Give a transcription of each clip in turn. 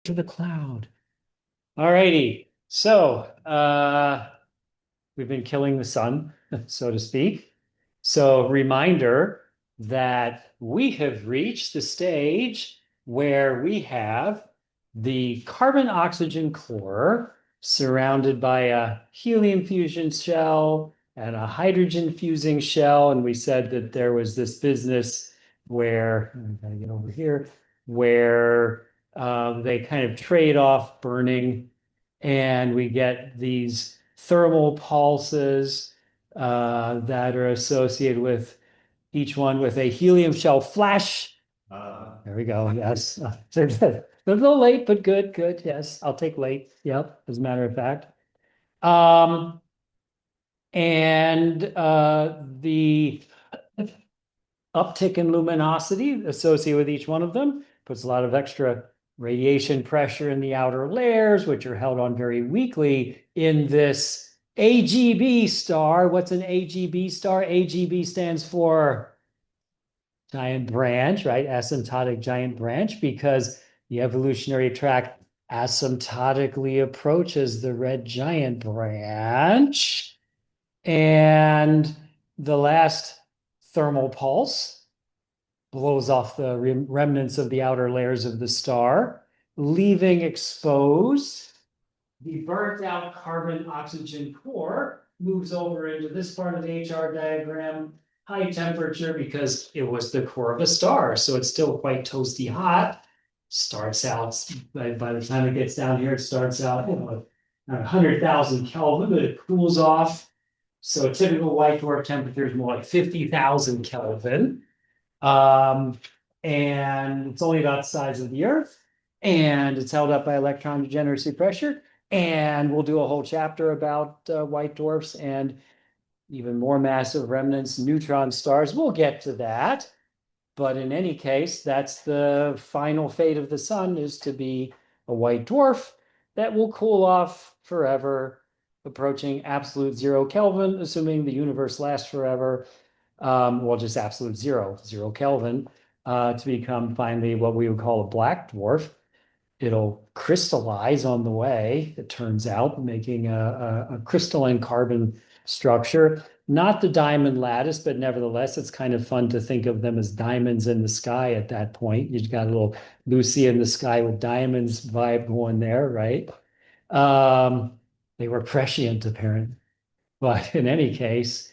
to the cloud. All righty. So we've been killing the sun, so to speak. So reminder that we have reached the stage where we have the carbon oxygen core surrounded by a helium fusion shell and a hydrogen fusing shell. And we said that there was this business where, I gotta get over here, where they kind of trade off burning, and we get these thermal pulses that are associated with each one with a helium shell flash. There we go. Yes. A little late, but good, good. Yes, I'll take late. Yep, as a matter of fact. Um, and the uptick in luminosity associated with each one of them puts a lot of extra radiation pressure in the outer layers, which are held on very weakly in this AGB star. What's an AGB star? AGB stands for giant branch, right? Asymptotic giant branch, because the evolutionary tract asymptotically approaches the red giant branch. And the last thermal pulse blows off the remnants of the outer layers of the star, leaving exposed the burnt out carbon oxygen core. Moves over into this part of the HR diagram, high temperature because it was the core of a star. So it's still quite toasty hot. Starts out, by the time it gets down here, it starts out, 100,000 Kelvin, but it cools off. So a typical white dwarf temperature is more like 50,000 Kelvin. Um, and it's only about the size of the Earth, and it's held up by electron degeneracy pressure. And we'll do a whole chapter about white dwarfs and even more massive remnants, neutron stars. We'll get to that. But in any case, that's the final fate of the sun, is to be a white dwarf that will cool off forever, approaching absolute 0 Kelvin, assuming the universe lasts forever. Well, just absolute zero Kelvin, to become finally what we would call a black dwarf. It'll crystallize on the way, it turns out, making a crystalline carbon structure. Not the diamond lattice, but nevertheless, it's kind of fun to think of them as diamonds in the sky at that point. You've got a little Lucy in the sky with diamonds vibe going there, right? Um, they were prescient, apparently. But in any case,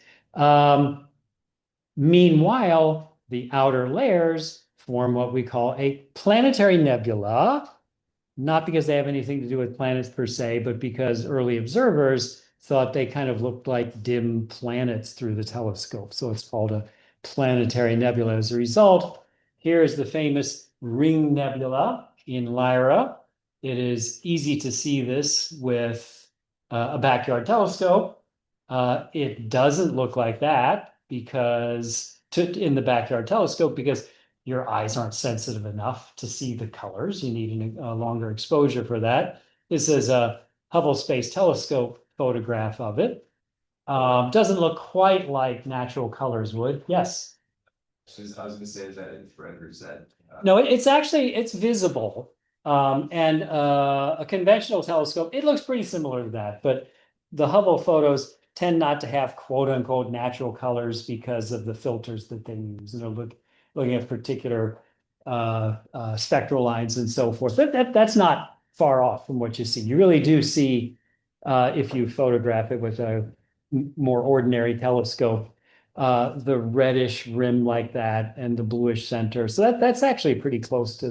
meanwhile, the outer layers form what we call a planetary nebula, not because they have anything to do with planets per se, but because early observers thought they kind of looked like dim planets through the telescope. So it's called a planetary nebula. As a result, here is the famous Ring Nebula in Lyra. It is easy to see this with a backyard telescope. It doesn't look like that in the backyard telescope, because your eyes aren't sensitive enough to see the colors. You need a longer exposure for that. This is a Hubble Space Telescope photograph of it. Doesn't look quite like natural colors would. Yes. I was going to say, is that infrared or is that? No, it's visible. And a conventional telescope, it looks pretty similar to that, but the Hubble photos tend not to have quote unquote natural colors because of the filters that they use. Looking at particular spectral lines and so forth. That's not far off from what you see. You really do see, if you photograph it with a more ordinary telescope, the reddish rim like that and the bluish center. So that's actually pretty close to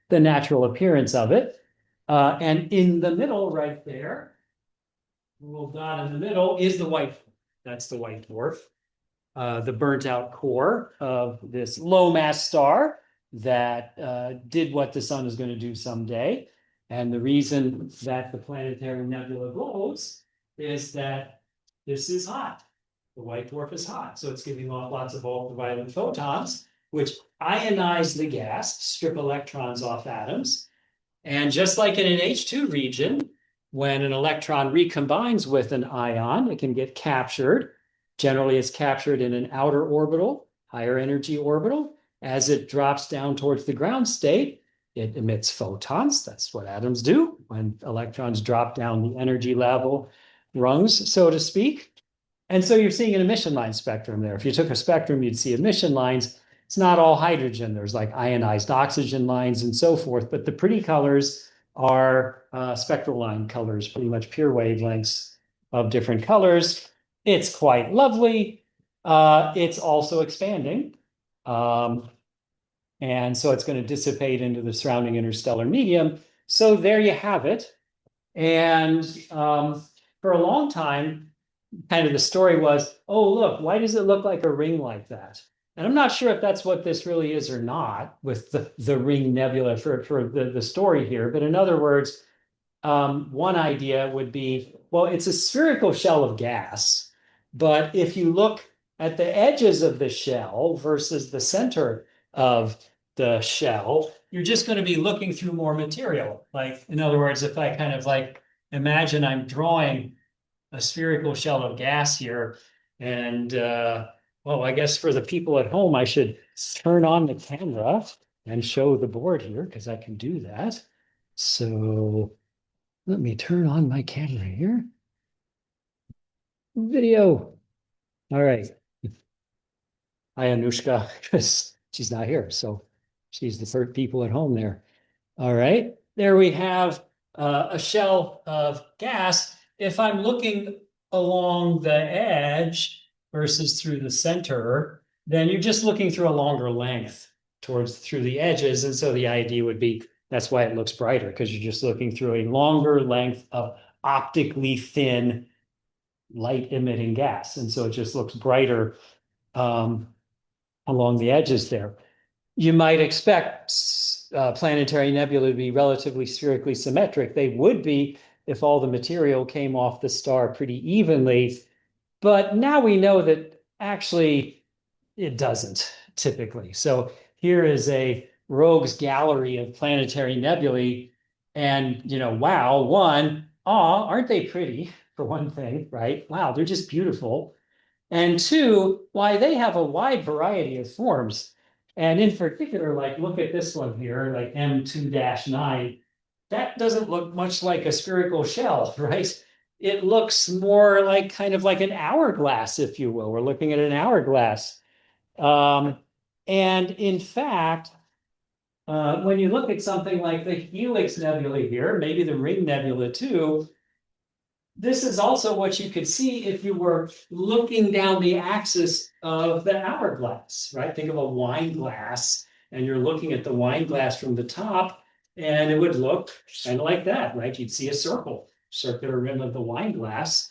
the natural appearance of it. And in the middle right there, little dot in the middle is the white. That's the white dwarf, the burnt out core of this low mass star that did what the sun is going to do someday. And the reason that the planetary nebula glows is that this is hot. The white dwarf is hot, so it's giving off lots of ultraviolet photons, which ionize the gas, strip electrons off atoms. And just like in an H2 region, when an electron recombines with an ion, it can get captured. Generally, it's captured in an outer orbital, higher energy orbital. As it drops down towards the ground state, it emits photons. That's what atoms do when electrons drop down the energy level rungs, so to speak. And so you're seeing an emission line spectrum there. If you took a spectrum, you'd see emission lines. It's not all hydrogen. There's like ionized oxygen lines and so forth. But the pretty colors are spectral line colors, pretty much pure wavelengths of different colors. It's quite lovely. It's also expanding. Um, and so it's going to dissipate into the surrounding interstellar medium. So there you have it. And for a long time, kind of the story was, oh, look, why does it look like a ring like that? And I'm not sure if that's what this really is or not with the ring nebula for the story here. But in other words, one idea would be, well, it's a spherical shell of gas, but if you look at the edges of the shell versus the center of the shell, you're just going to be looking through more material. Like, in other words, if I kind of like imagine I'm drawing a spherical shell of gas here, and well, I guess for the people at home, I should turn on the camera and show the board here because I can do that. So let me turn on my camera here. Video. All right. Hi, Anushka, because she's not here. So she's the first people at home there. All right. There we have a shell of gas. If I'm looking along the edge versus through the center, then you're just looking through a longer length towards through the edges. And so the idea would be that's why it looks brighter, because you're just looking through a longer length of optically thin light emitting gas. And so it just looks brighter um, along the edges there. You might expect planetary nebula to be relatively spherically symmetric. They would be if all the material came off the star pretty evenly. But now we know that actually it doesn't typically. So here is a rogues gallery of planetary nebulae. And, wow, one, aw, aren't they pretty, for one thing, right? Wow, they're just beautiful. And two, why they have a wide variety of forms. And in particular, like look at this one here, like M2-9. That doesn't look much like a spherical shell, right? It looks more like kind of like an hourglass, if you will. We're looking at an hourglass. Um, and in fact, when you look at something like the Helix Nebula here, maybe the Ring Nebula too, this is also what you could see if you were looking down the axis of the hourglass, right? Think of a wine glass, and you're looking at the wine glass from the top, and it would look kind of like that, right? You'd see a circular rim of the wine glass.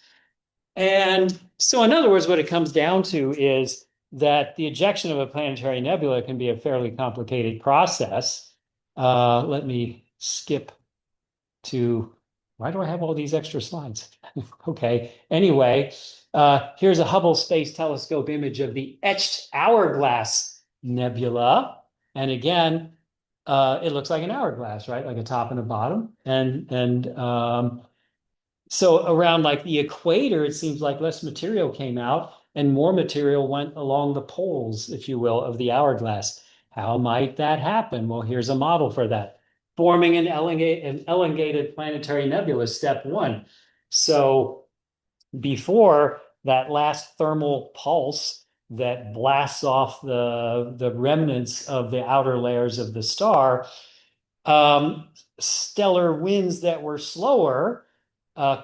And so, in other words, what it comes down to is that the ejection of a planetary nebula can be a fairly complicated process. Let me skip to, why do I have all these extra slides? Okay. Anyway, here's a Hubble Space Telescope image of the etched hourglass nebula. And again, it looks like an hourglass, right? Like a top and a bottom. And so around like the equator, it seems like less material came out and more material went along the poles, if you will, of the hourglass. How might that happen? Well, here's a model for that. Forming an elongated planetary nebula, step one. So before that last thermal pulse that blasts off the remnants of the outer layers of the star, um, stellar winds that were slower,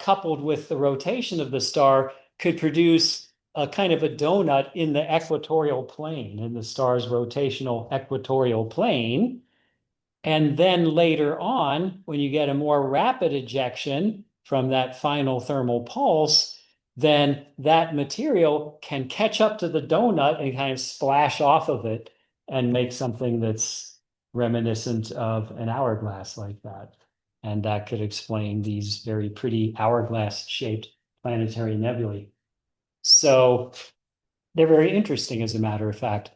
coupled with the rotation of the star, could produce a kind of a donut in the equatorial plane, in the star's rotational equatorial plane. And then later on, when you get a more rapid ejection from that final thermal pulse, then that material can catch up to the donut and kind of splash off of it and make something that's reminiscent of an hourglass like that. And that could explain these very pretty hourglass shaped planetary nebulae. So they're very interesting, as a matter of fact.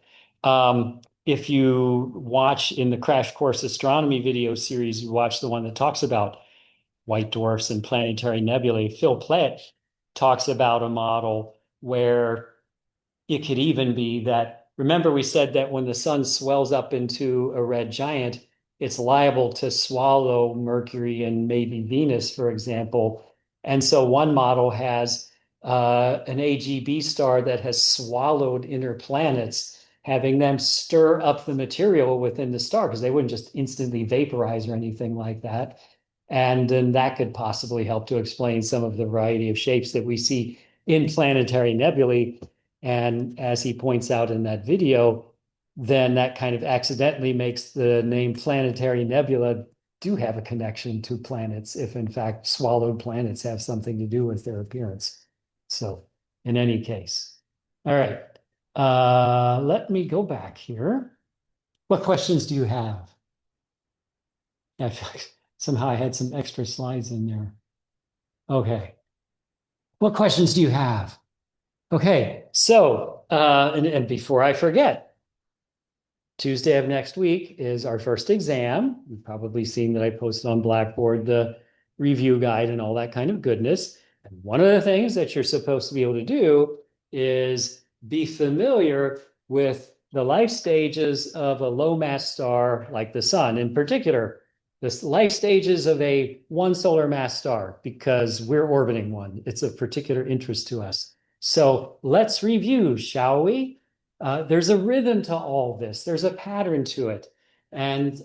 If you watch in the Crash Course Astronomy video series, you watch the one that talks about white dwarfs and planetary nebulae. Phil Plett talks about a model where it could even be that. Remember, we said that when the sun swells up into a red giant, it's liable to swallow Mercury and maybe Venus, for example. And so one model has an AGB star that has swallowed inner planets, having them stir up the material within the star because they wouldn't just instantly vaporize or anything like that. And then that could possibly help to explain some of the variety of shapes that we see in planetary nebulae. And as he points out in that video, then that kind of accidentally makes the name planetary nebula do have a connection to planets, if in fact swallowed planets have something to do with their appearance. So, in any case, all right. Let me go back here. What questions do you have? I feel like somehow I had some extra slides in there. Okay. What questions do you have? Okay. So, and before I forget, Tuesday of next week is our first exam. You've probably seen that I posted on Blackboard the review guide and all that kind of goodness. And one of the things that you're supposed to be able to do is be familiar with the life stages of a low mass star like the sun. In particular, the life stages of a one solar mass star, because we're orbiting one. It's of particular interest to us. So let's review, shall we? There's a rhythm to all this. There's a pattern to it. And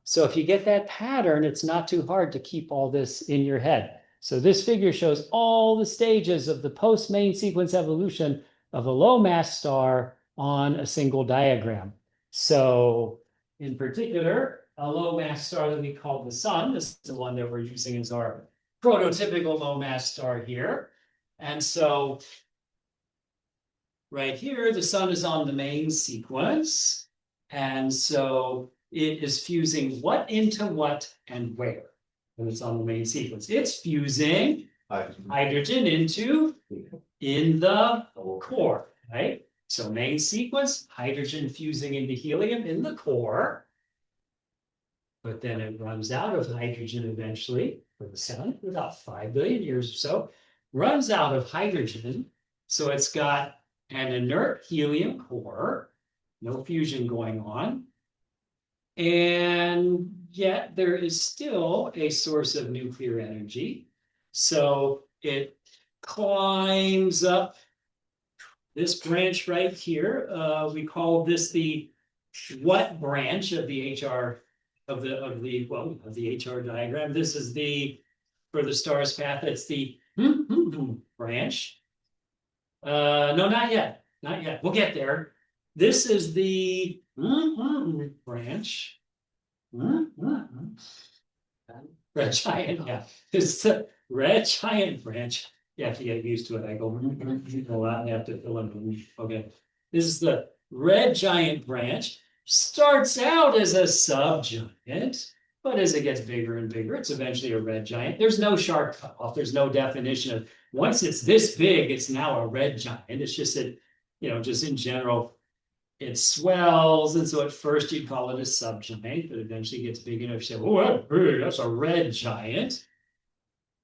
so if you get that pattern, it's not too hard to keep all this in your head. So this figure shows all the stages of the post-main sequence evolution of a low mass star on a single diagram. So in particular, a low mass star that we call the sun, this is the one that we're using as our prototypical low mass star here. And so right here, the sun is on the main sequence. And so it is fusing what into what and where when it's on the main sequence. It's fusing hydrogen into in the core, right? So main sequence, hydrogen fusing into helium in the core. But then it runs out of hydrogen eventually for the sun, about 5 billion years or so, runs out of hydrogen. So it's got an inert helium core, no fusion going on. And yet there is still a source of nuclear energy. So it climbs up this branch right here. We call this the what branch of the HR of the HR diagram. This is the for the star's path. It's the branch. No, not yet. Not yet. We'll get there. This is the branch. Red giant, yeah. It's the red giant branch. You have to get used to it. I go a lot. I have to fill in. Okay. This is the red giant branch. Starts out as a subgiant, but as it gets bigger and bigger, it's eventually a red giant. There's no sharp cutoff. There's no definition of once it's this big, it's now a red giant. It's just that, just in general, it swells. And so at first you'd call it a subgiant, but eventually gets big enough to say, oh, that's a red giant.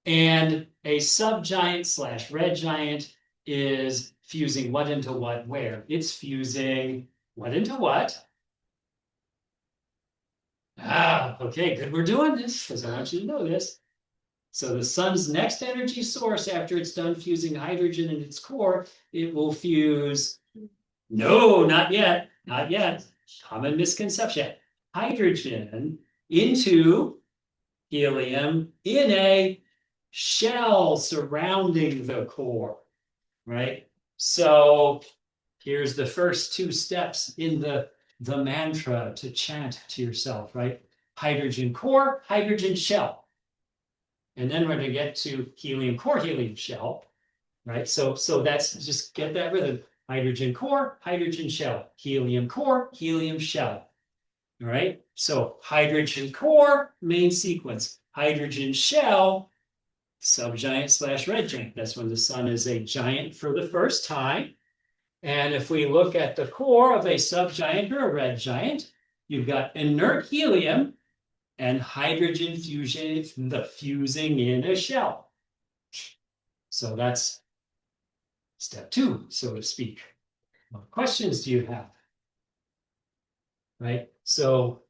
And a subgiant slash red giant is fusing what into what where? It's fusing what into what? Okay, good. We're doing this because I want you to know this. So the sun's next energy source, after it's done fusing hydrogen in its core, it will fuse. No, not yet. Not yet. Common misconception. Hydrogen into helium in a shell surrounding the core, right? So here's the first two steps in the mantra to chant to yourself, right? Hydrogen core, hydrogen shell. And then we're going to get to helium core, helium shell, right? So that's just get that rhythm. Hydrogen core, hydrogen shell. Helium core, helium shell. All right. So hydrogen core, main sequence. Hydrogen shell, subgiant slash red giant. That's when the sun is a giant for the first time. And if we look at the core of a subgiant or a red giant, you've got inert helium and hydrogen fusion, the fusing in a shell. So that's step two, so to speak. What questions do you have? Right? So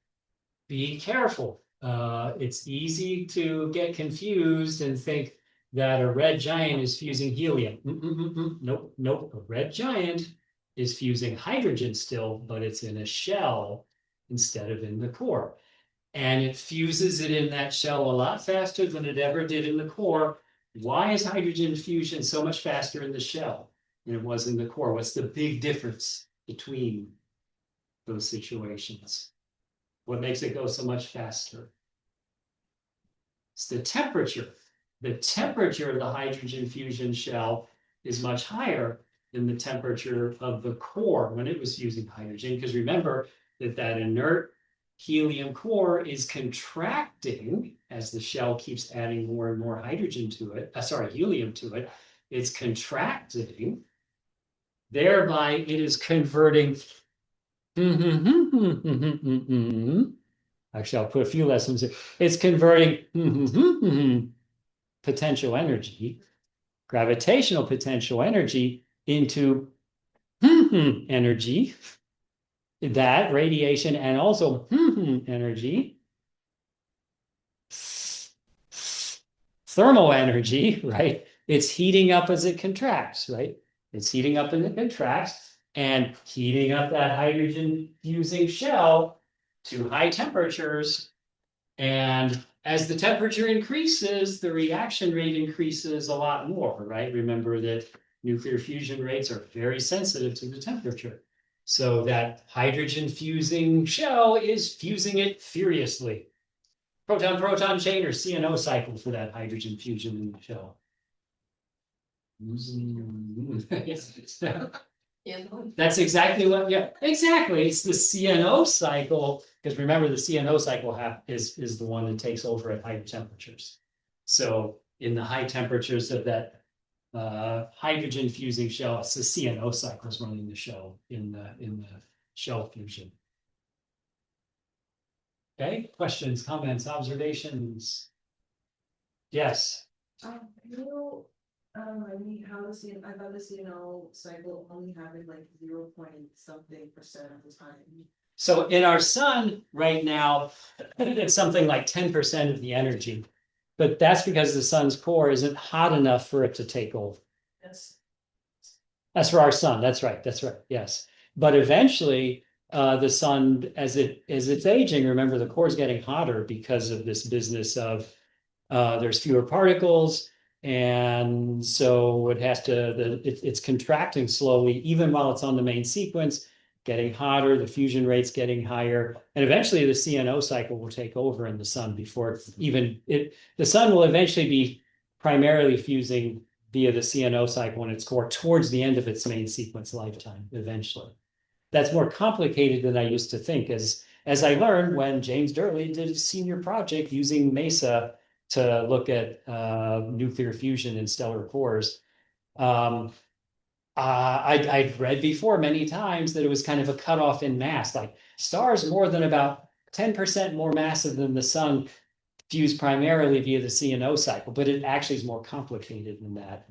be careful. It's easy to get confused and think that a red giant is fusing helium. Nope, nope. A red giant is fusing hydrogen still, but it's in a shell instead of in the core. And it fuses it in that shell a lot faster than it ever did in the core. Why is hydrogen fusion so much faster in the shell than it was in the core? What's the big difference between those situations? What makes it go so much faster? It's the temperature. The temperature of the hydrogen fusion shell is much higher than the temperature of the core when it was fusing hydrogen. Because remember that that inert helium core is contracting as the shell keeps adding more and more hydrogen to it, helium to it. It's contracting, thereby it is converting. Actually, I'll put a few lessons in. It's converting potential energy, gravitational potential energy, into energy, that radiation, and also energy, thermal energy, right? It's heating up as it contracts, right? It's heating up as it contracts and heating up that hydrogen fusing shell to high temperatures. And as the temperature increases, the reaction rate increases a lot more, right? Remember that nuclear fusion rates are very sensitive to the temperature. So that hydrogen fusing shell is fusing it furiously. Proton-proton chain or CNO cycle for that hydrogen fusion in the shell. That's exactly what, yeah, exactly. It's the CNO cycle, because remember the CNO cycle is the one that takes over at higher temperatures. So in the high temperatures of that hydrogen fusing shell, it's the CNO cycles running the shell in the shell fusion. Okay, questions, comments, observations? Yes. I mean, how does I thought the CNO cycle only happened like 0 point something percent of the time. So in our sun right now, it's something like 10% of the energy. But that's because the sun's core isn't hot enough for it to take over. Yes. That's for our sun. That's right. That's right. Yes. But eventually, the sun, as it's aging, remember the core is getting hotter because of this business of there's fewer particles, and so it has to. It's contracting slowly, even while it's on the main sequence, getting hotter. The fusion rate's getting higher, and eventually the CNO cycle will take over in the sun before even it. The sun will eventually be primarily fusing via the CNO cycle in its core towards the end of its main sequence lifetime, eventually. That's more complicated than I used to think, as I learned when James Durley did his senior project using MESA to look at nuclear fusion in stellar cores. Um, I'd read before many times that it was kind of a cutoff in mass, like stars more than about 10% more massive than the sun fused primarily via the CNO cycle, but it actually is more complicated than that.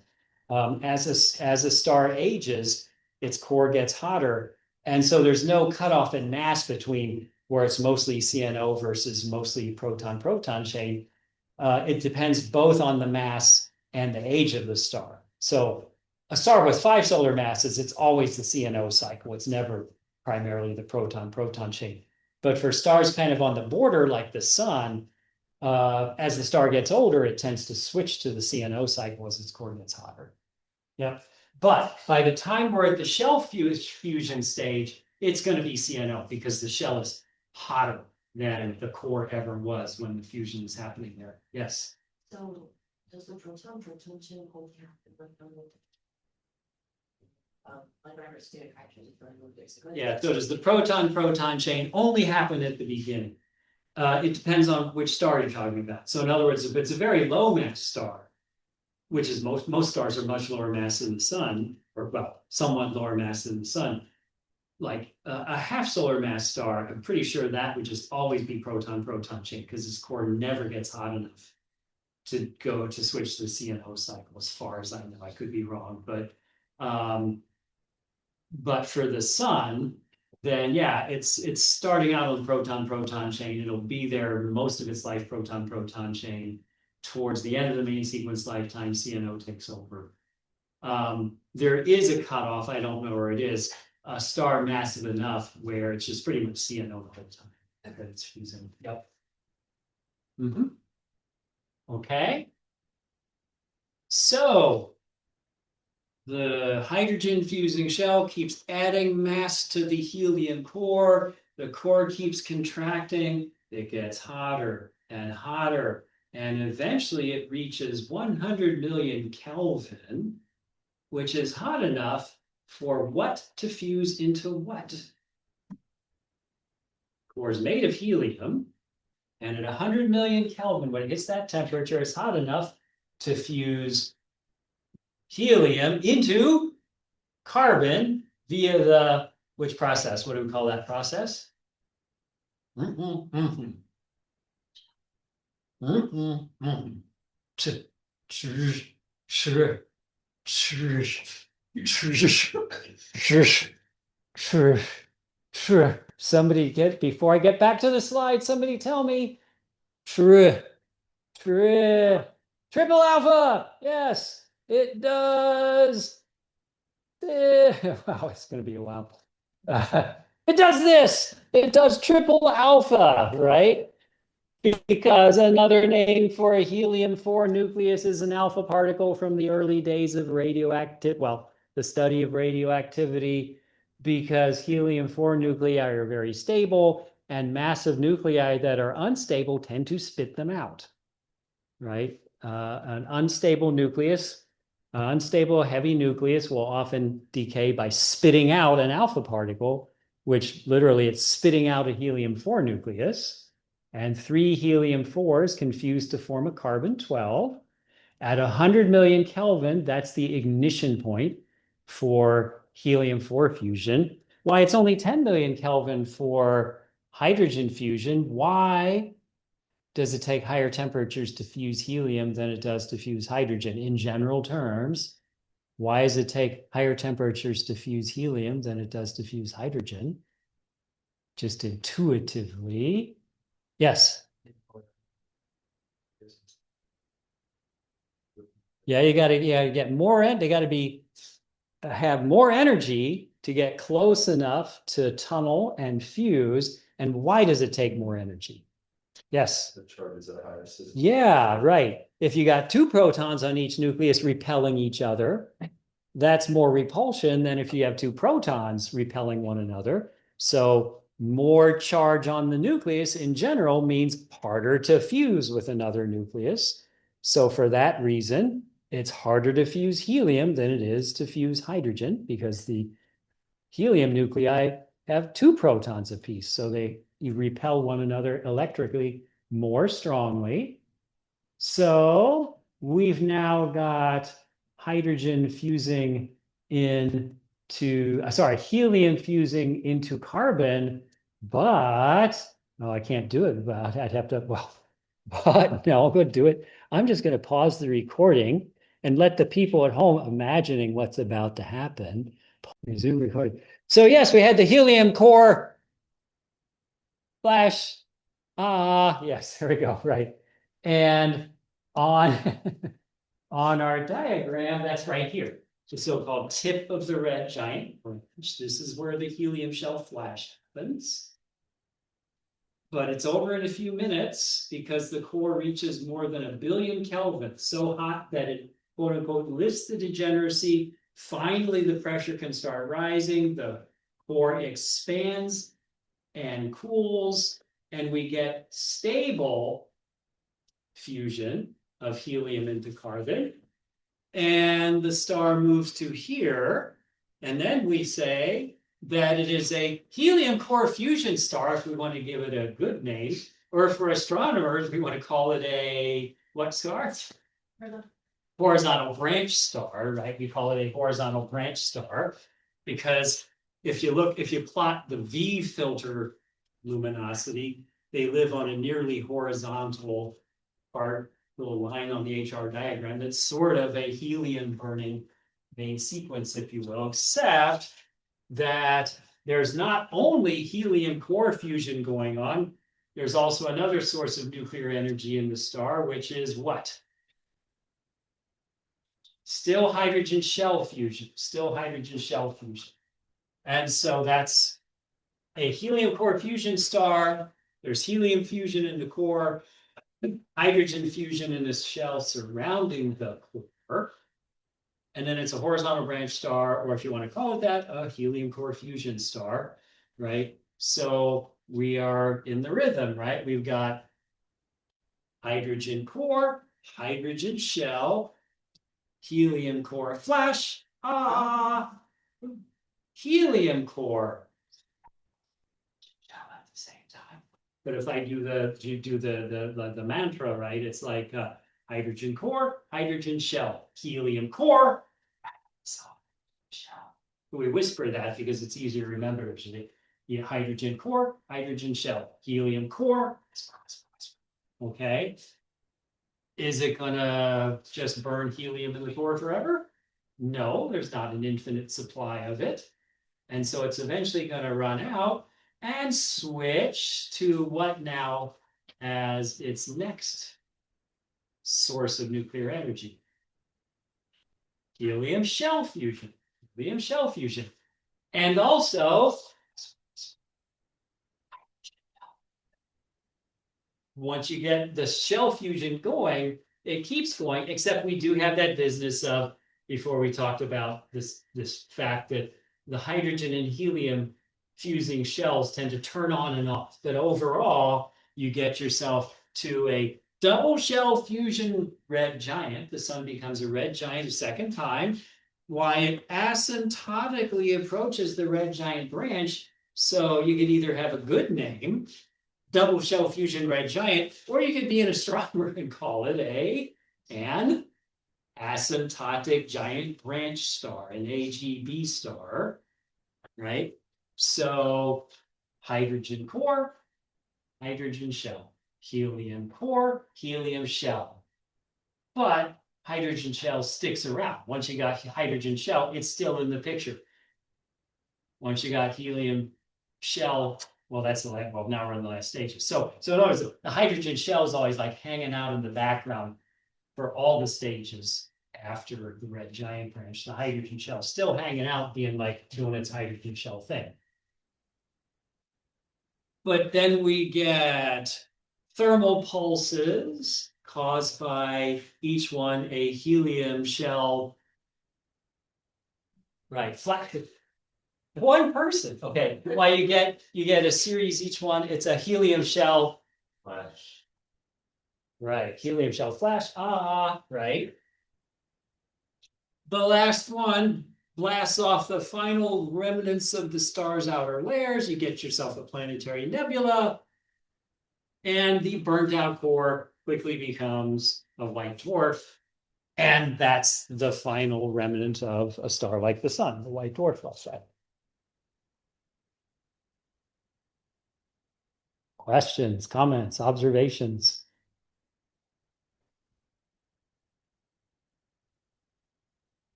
As a star ages, its core gets hotter, and so there's no cutoff in mass between where it's mostly CNO versus mostly proton-proton chain. It depends both on the mass and the age of the star. So a star with 5 solar masses, it's always the CNO cycle. It's never primarily the proton-proton chain. But for stars kind of on the border, like the sun, as the star gets older, it tends to switch to the CNO cycle as its core gets hotter. Yeah. But by the time we're at the shell fusion stage, it's going to be CNO because the shell is hotter than the core ever was when the fusion is happening there. Yes. So does the proton chain hold like I understand actually Yeah. So does the proton-proton chain only happen at the beginning? It depends on which star you're talking about. So in other words, if it's a very low mass star, which is most stars are much lower mass than the sun, or well, somewhat lower mass than the sun. Like a half solar mass star, I'm pretty sure that would just always be proton-proton chain because its core never gets hot enough to go to switch to the CNO cycle, as far as I know. I could be wrong, but for the sun, then yeah, it's starting out on the proton-proton chain. It'll be there most of its life, proton-proton chain. Towards the end of the main sequence lifetime, CNO takes over. There is a cutoff, I don't know where it is, a star massive enough where it's just pretty much CNO the whole time that it's fusing. Yep. Okay. So the hydrogen fusing shell keeps adding mass to the helium core. The core keeps contracting. It gets hotter and hotter. And eventually it reaches 100 million Kelvin, which is hot enough for what to fuse into what? Core is made of helium. And at 100 million Kelvin, when it hits that temperature, it's hot enough to fuse helium into carbon via the, which process? What do we call that process? Somebody get, before I get back to the slide, somebody tell me. Triple alpha. Yes, it does. Wow, it's going to be a while. It does this. It does triple alpha, right? Because another name for a helium-4 nucleus is an alpha particle from the early days of the study of radioactivity, because helium-4 nuclei are very stable, and massive nuclei that are unstable tend to spit them out, right? An unstable nucleus, unstable heavy nucleus will often decay by spitting out an alpha particle, which literally it's spitting out a helium-4 nucleus. And 3 helium-4s can fuse to form a carbon-12. At 100 million Kelvin, that's the ignition point for helium-4 fusion. Why it's only 10 million Kelvin for hydrogen fusion? Why does it take higher temperatures to fuse helium than it does to fuse hydrogen? In general terms, why does it take higher temperatures to fuse helium than it does to fuse hydrogen? Just intuitively. Yes. Yeah, you got to get more, they got to have more energy to get close enough to tunnel and fuse. And why does it take more energy? Yes. The charges at a higher system. Yeah, right. If you got 2 protons on each nucleus repelling each other, that's more repulsion than if you have 2 protons repelling one another. So more charge on the nucleus in general means harder to fuse with another nucleus. So for that reason, it's harder to fuse helium than it is to fuse hydrogen, because the helium nuclei have 2 protons apiece. So you repel one another electrically more strongly. So we've now got hydrogen fusing helium fusing into carbon, but, oh, I can't do it. But I'd have to, but no, I'll go do it. I'm just going to pause the recording and let the people at home imagining what's about to happen. Resume recording. So yes, we had the helium core flash. Yes, there we go. Right. And on, on our diagram, that's right here, the so-called tip of the red giant branch. This is where the helium shell flash happens. But it's over in a few minutes because the core reaches more than 1 billion Kelvin, so hot that it, quote unquote, lifts the degeneracy. Finally, the pressure can start rising. The core expands and cools, and we get stable fusion of helium into carbon. And the star moves to here. And then we say that it is a helium core fusion star, if we want to give it a good name, or for astronomers, we want to call it a, what star? Horizontal branch star, right? We call it a horizontal branch star because if you plot the V filter luminosity, they live on a nearly horizontal part, little line on the HR diagram that's sort of a helium burning main sequence, if you will, except that there's not only helium core fusion going on, there's also another source of nuclear energy in the star, which is what? Still hydrogen shell fusion, still hydrogen shell fusion. And so that's a helium core fusion star. There's helium fusion in the core, hydrogen fusion in the shell surrounding the core. And then it's a horizontal branch star, or if you want to call it that, a helium core fusion star, right? So we are in the rhythm, right? We've got hydrogen core, hydrogen shell, helium core flash, helium core at the same time. But if I do the mantra, right, it's like hydrogen core, hydrogen shell, helium core, shell. We whisper that because it's easier to remember. Yeah, hydrogen core, hydrogen shell, helium core. Okay. Is it gonna just burn helium in the core forever? No, there's not an infinite supply of it. And so it's eventually going to run out and switch to what now as its next source of nuclear energy? Helium shell fusion. Helium shell fusion. And also, once you get the shell fusion going, it keeps going, except we do have that business of, before we talked about this fact that the hydrogen and helium fusing shells tend to turn on and off. That overall, you get yourself to a double shell fusion red giant. The sun becomes a red giant a second time. Why it asymptotically approaches the red giant branch. So you could either have a good name, double shell fusion red giant, or you could be an astronomer and call it an asymptotic giant branch star, an AGB star, right? So hydrogen core, hydrogen shell, helium core, helium shell. But hydrogen shell sticks around. Once you got hydrogen shell, it's still in the picture. Once you got helium shell, well, that's the last, well, now we're in the last stages. So in other words, the hydrogen shell is always like hanging out in the background for all the stages after the red giant branch. The hydrogen shell still hanging out, being like doing its hydrogen shell thing. But then we get thermal pulses caused by each one a helium shell, right? Flat. One person. Okay. Well, you get a series, each one, it's a helium shell flash. Right. Helium shell flash. Right. The last one blasts off the final remnants of the star's outer layers. You get yourself a planetary nebula. And the burnt out core quickly becomes a white dwarf. And that's the final remnant of a star like the sun, the white dwarf, I'll say. Questions, comments, observations?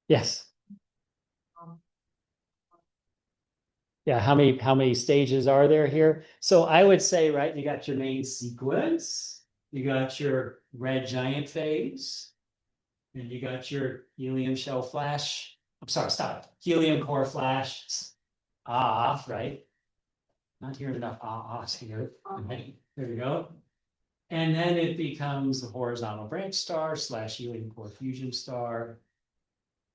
Yes. Yeah, how many stages are there here? So I would say, right, you got your main sequence, you got your red giant phase, and you got your helium shell flash. I'm sorry, stop. Helium core flash. Right. Not hearing enough ahs here. Okay, there we go. And then it becomes a horizontal branch star / helium core fusion star.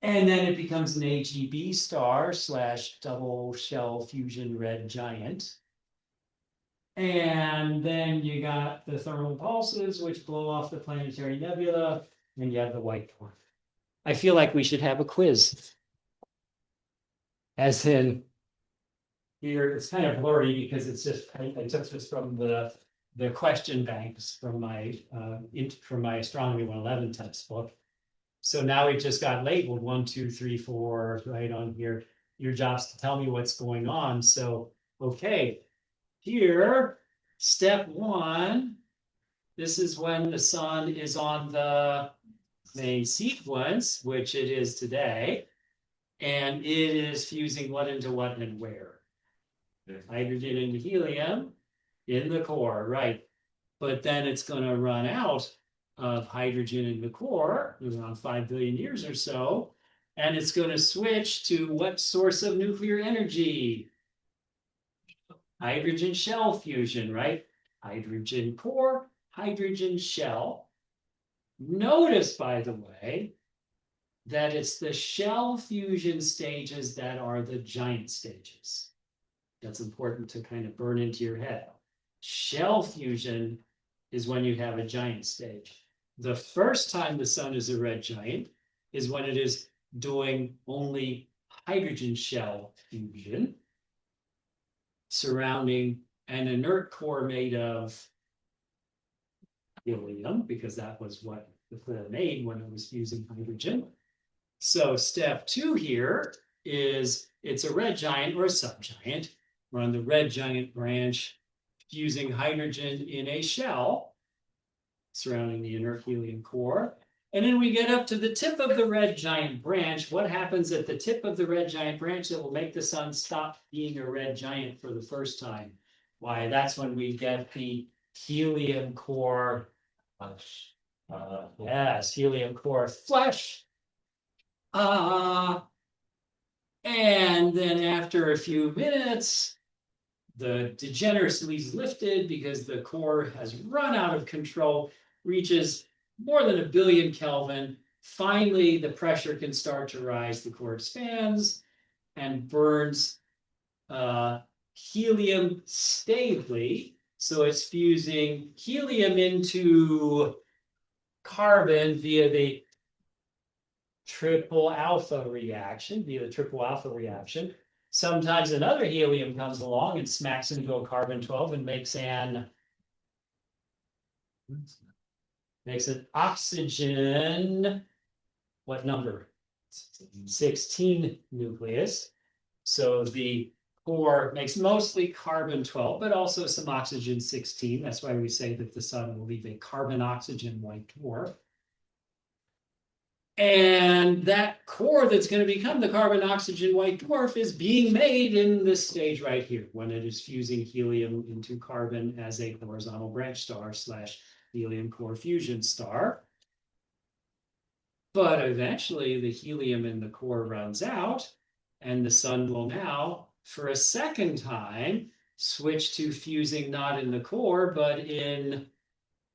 And then it becomes an AGB star / double shell fusion red giant. And then you got the thermal pulses, which blow off the planetary nebula, and you have the white dwarf. I feel like we should have a quiz. As in, here, it's kind of blurry because it's just, I took this from the question banks from my Astronomy 111 textbook. So now it just got labeled 1, 2, 3, 4 right on here. Your job's to tell me what's going on. So, okay, here, step 1, this is when the sun is on the main sequence, which it is today. And it is fusing what into what and where? Hydrogen into helium in the core, right? But then it's going to run out of hydrogen in the core around 5 billion years or so. And it's going to switch to what source of nuclear energy? Hydrogen shell fusion, right? Hydrogen core, hydrogen shell. Notice, by the way, that it's the shell fusion stages that are the giant stages. That's important to kind of burn into your head. Shell fusion is when you have a giant stage. The first time the sun is a red giant is when it is doing only hydrogen shell fusion surrounding an inert core made of helium, because that was what the core made when it was fusing hydrogen. So step 2 here is it's a red giant or a subgiant. We're on the red giant branch fusing hydrogen in a shell surrounding the inert helium core. And then we get up to the tip of the red giant branch. What happens at the tip of the red giant branch that will make the sun stop being a red giant for the first time? Why, that's when we get the helium core. Yes, helium core flash. And then after a few minutes, the degeneracy is lifted because the core has run out of control, reaches more than 1 billion Kelvin. Finally, the pressure can start to rise. The core expands and burns helium stably. So it's fusing helium into carbon via the triple alpha reaction, Sometimes another helium comes along and smacks into a carbon-12 and makes an oxygen, what number? 16 nucleus. So the core makes mostly carbon-12, but also some oxygen-16. That's why we say that the sun will leave a carbon-oxygen white dwarf. And that core that's going to become the carbon-oxygen white dwarf is being made in this stage right here, when it is fusing helium into carbon as a horizontal branch star / helium core fusion star. But eventually the helium in the core runs out, and the sun will now, for a second time, switch to fusing not in the core, but in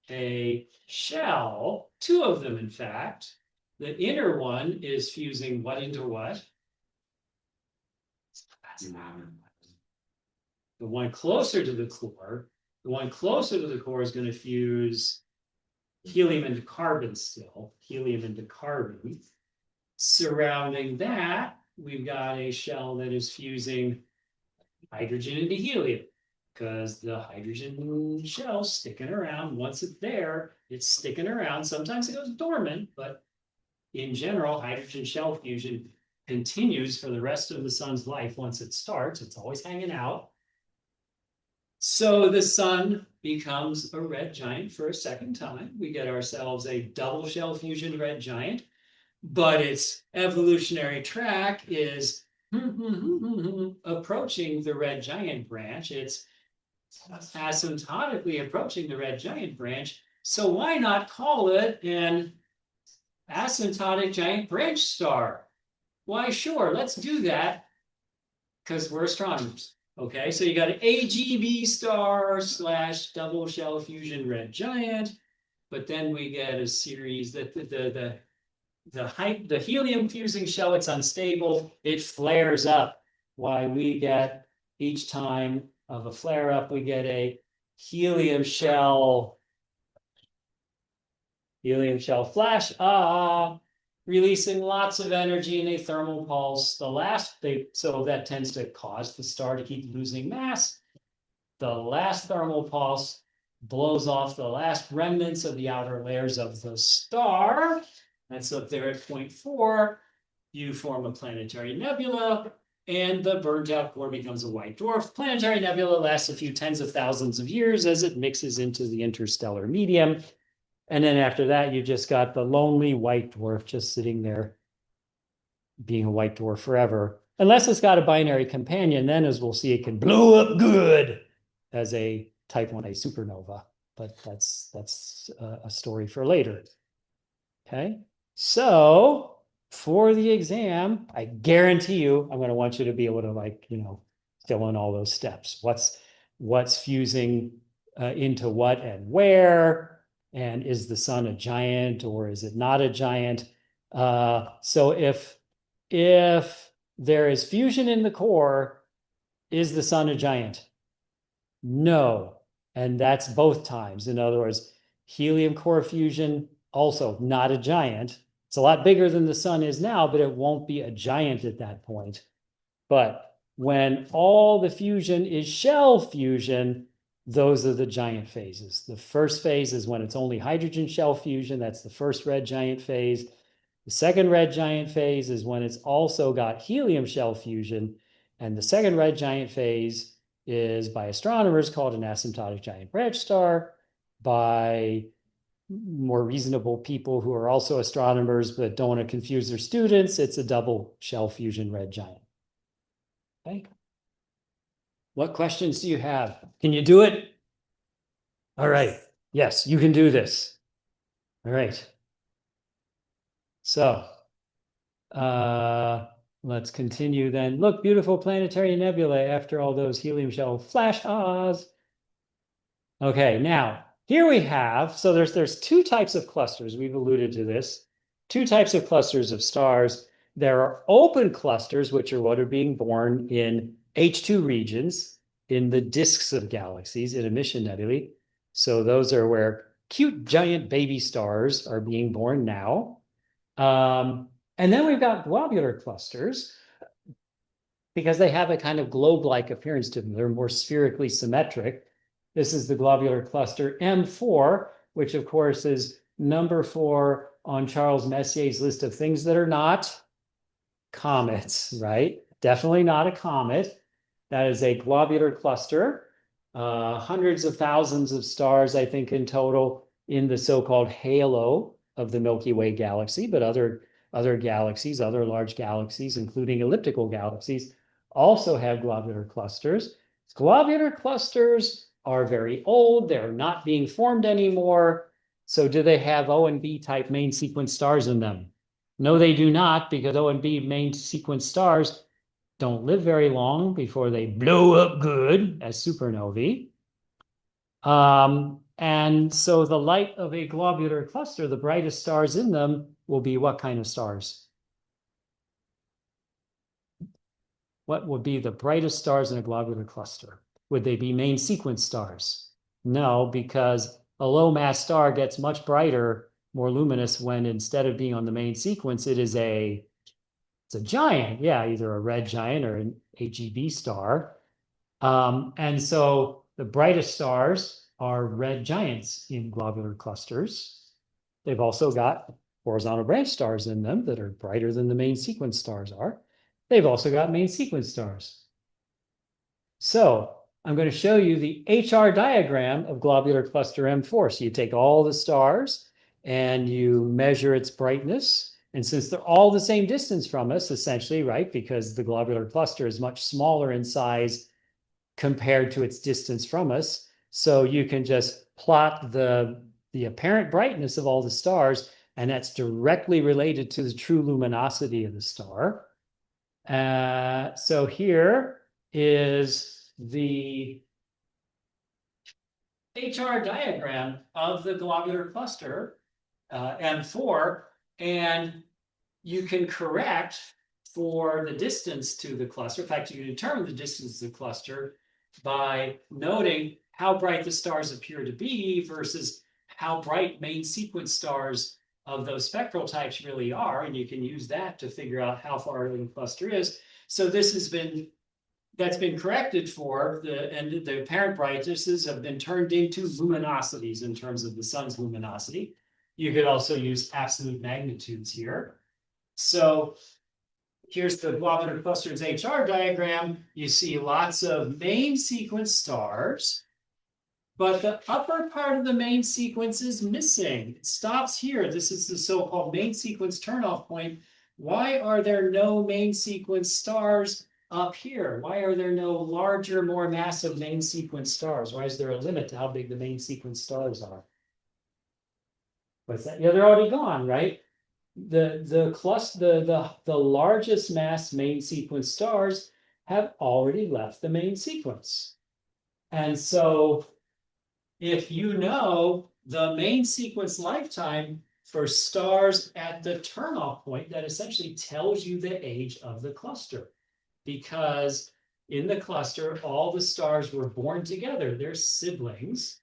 a shell, 2 of them, in fact. The inner one is fusing what into what? The one closer to the core. The one closer to the core is going to fuse helium into carbon still, helium into carbon. Surrounding that, we've got a shell that is fusing hydrogen into helium, because the hydrogen shell's sticking around. Once it's there, it's sticking around. Sometimes it goes dormant, but in general, hydrogen shell fusion continues for the rest of the sun's life. Once it starts, it's always hanging out. So the sun becomes a red giant for a second time. We get ourselves a double shell fusion red giant, but its evolutionary track is approaching the red giant branch. It's asymptotically approaching the red giant branch. So why not call it an asymptotic giant branch star? Why, sure, let's do that, because we're astronomers. Okay, so you got an AGB star / double shell fusion red giant, but then we get a series that the helium fusing shell, it's unstable, it flares up. Why, we get each time of a flare up, we get a helium shell flash, releasing lots of energy in a thermal pulse. So that tends to cause the star to keep losing mass. The last thermal pulse blows off the last remnants of the outer layers of the star. And so if they're at 0.4, you form a planetary nebula, and the burnt out core becomes a white dwarf. Planetary nebula lasts a few tens of thousands of years as it mixes into the interstellar medium. And then after that, you just got the lonely white dwarf just sitting there being a white dwarf forever, unless it's got a binary companion. Then, as we'll see, it can blow up good as a type 1a supernova. But that's a story for later. Okay, so for the exam, I guarantee you, I'm going to want you to be able to, like, fill in all those steps. What's fusing into what and where, and is the sun a giant or is it not a giant? So if there is fusion in the core, is the sun a giant? No. And that's both times. In other words, helium core fusion, also not a giant. It's a lot bigger than the sun is now, but it won't be a giant at that point. But when all the fusion is shell fusion, those are the giant phases. The first phase is when it's only hydrogen shell fusion. That's the first red giant phase. The second red giant phase is when it's also got helium shell fusion. And the second red giant phase is, by astronomers, called an asymptotic giant branch star. By more reasonable people who are also astronomers but don't want to confuse their students, it's a double shell fusion red giant. Okay. What questions do you have? Can you do it? All right. Yes, you can do this. All right. So let's continue then. Look, beautiful planetary nebulae after all those helium shell flash ahs. Okay, now here we have, so there's two types of clusters. We've alluded to this. Two types of clusters of stars. There are open clusters, which are what are being born in H2 regions in the disks of galaxies in emission nebulae. So those are where cute giant baby stars are being born now. And then we've got globular clusters because they have a kind of globe-like appearance to them. They're more spherically symmetric. This is the globular cluster M4, which of course is number 4 on Charles Messier's list of things that are not comets, right? Definitely not a comet. That is a globular cluster. Hundreds of thousands of stars, I think, in total in the so-called halo of the Milky Way galaxy, but other galaxies, other large galaxies, including elliptical galaxies, also have globular clusters. Globular clusters are very old. They're not being formed anymore. So do they have O and B type main sequence stars in them? No, they do not, because O and B main sequence stars don't live very long before they blow up good as supernovae. And so the light of a globular cluster, the brightest stars in them, will be what kind of stars? What would be the brightest stars in a globular cluster? Would they be main sequence stars? No, because a low mass star gets much brighter, more luminous when instead of being on the main sequence, it's a giant. Yeah, either a red giant or an AGB star. And so the brightest stars are red giants in globular clusters. They've also got horizontal branch stars in them that are brighter than the main sequence stars are. They've also got main sequence stars. So I'm going to show you the HR diagram of globular cluster M4. So you take all the stars and you measure its brightness. And since they're all the same distance from us, essentially, right, because the globular cluster is much smaller in size compared to its distance from us. So you can just plot the apparent brightness of all the stars, and that's directly related to the true luminosity of the star. So here is the HR diagram of the globular cluster, M4, and you can correct for the distance to the cluster. In fact, you can determine the distance to the cluster by noting how bright the stars appear to be versus how bright main sequence stars of those spectral types really are. And you can use that to figure out how far away the cluster is. So that's been corrected for, and the apparent brightnesses have been turned into luminosities in terms of the sun's luminosity. You could also use absolute magnitudes here. So here's the globular cluster's HR diagram. You see lots of main sequence stars, but the upper part of the main sequence is missing. It stops here. This is the so-called main sequence turnoff point. why are there no main sequence stars up here? Why are there no larger, more massive main sequence stars? Why is there a limit to how big the main sequence stars are? What's that? Yeah, they're already gone, right? The largest mass main sequence stars have already left the main sequence. And so if you know the main sequence lifetime for stars at the turnoff point, that essentially tells you the age of the cluster. Because in the cluster, all the stars were born together, they're siblings.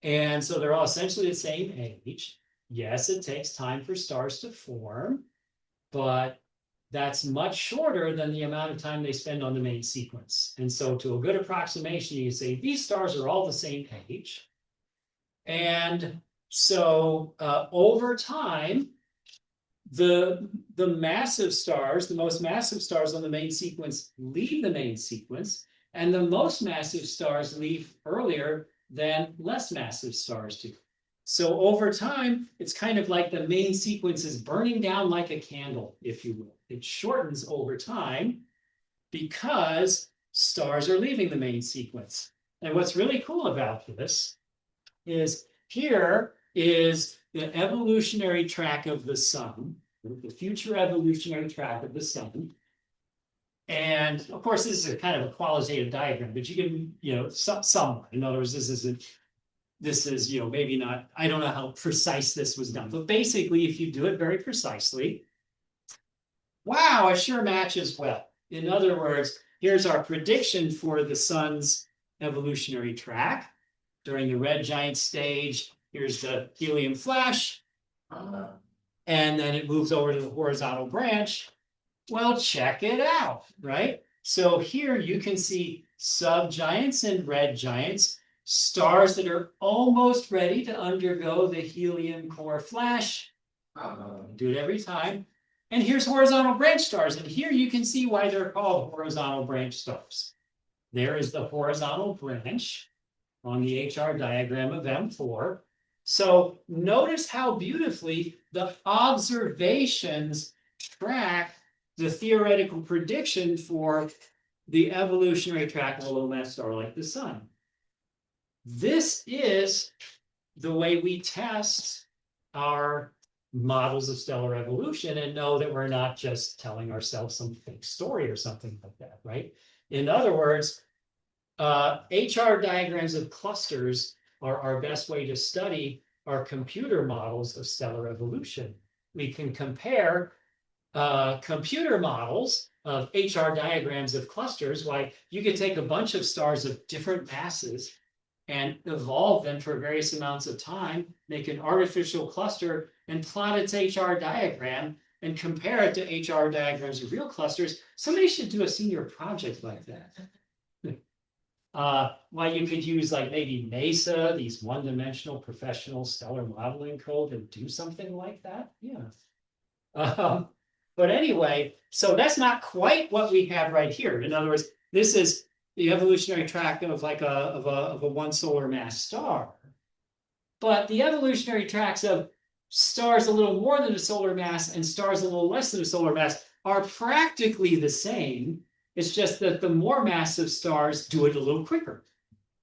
And so they're all essentially the same age. Yes, it takes time for stars to form, but that's much shorter than the amount of time they spend on the main sequence. And so to a good approximation, you say these stars are all the same age. And so over time, the massive stars, the most massive stars on the main sequence leave the main sequence, and the most massive stars leave earlier than less massive stars do. So over time, it's kind of like the main sequence is burning down like a candle, if you will. It shortens over time because stars are leaving the main sequence. And what's really cool about this is here is the evolutionary track of the sun, the future evolutionary track of the sun. And of course, this is a kind of a qualitative diagram, but you can, somewhat. In other words, this is, maybe not, I don't know how precise this was done, but basically, if you do it very precisely, wow, it sure matches well. In other words, here's our prediction for the sun's evolutionary track. During the red giant stage, here's the helium flash, and then it moves over to the horizontal branch. Well, check it out, right? So here you can see subgiants and red giants, stars that are almost ready to undergo the helium core flash. Do it every time. And here's horizontal branch stars. And here you can see why they're called horizontal branch stars. There is the horizontal branch on the HR diagram of M4. So notice how beautifully the observations track the theoretical prediction for the evolutionary track of a low mass star like the sun. This is the way we test our models of stellar evolution and know that we're not just telling ourselves some fake story or something like that, right? In other words, HR diagrams of clusters are our best way to study our computer models of stellar evolution. We can compare computer models of HR diagrams of clusters. Why you could take a bunch of stars of different masses and evolve them for various amounts of time, make an artificial cluster, and plot its HR diagram and compare it to HR diagrams of real clusters. Somebody should do a senior project like that. Well, you could use like maybe MESA, these one-dimensional professional stellar modeling code, and do something like that. Yeah. But anyway, so that's not quite what we have right here. In other words, this is the evolutionary track of like a one solar mass star. But the evolutionary tracks of stars a little more than a solar mass and stars a little less than a solar mass are practically the same. It's just that the more massive stars do it a little quicker.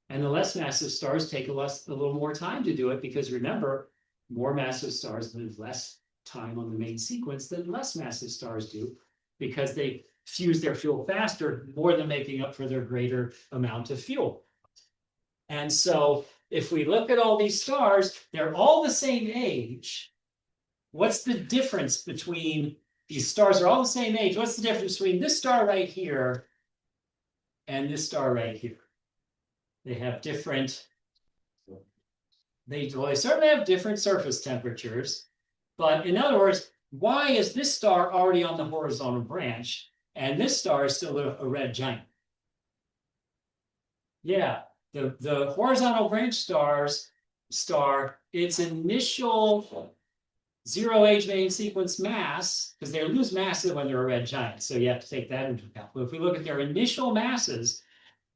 And the less massive stars take a little more time to do it because remember, more massive stars live less time on the main sequence than less massive stars do because they fuse their fuel faster, more than making up for their greater amount of fuel. And so if we look at all these stars, they're all the same age. What's the difference between these stars are all the same age? What's the difference between this star right here and this star right here? They have different, they certainly have different surface temperatures. But in other words, why is this star already on the horizontal branch and this star is still a red giant? Yeah, the horizontal branch star, its initial zero age main sequence mass, because they lose mass when they're a red giant, so you have to take that into account. But if we look at their initial masses,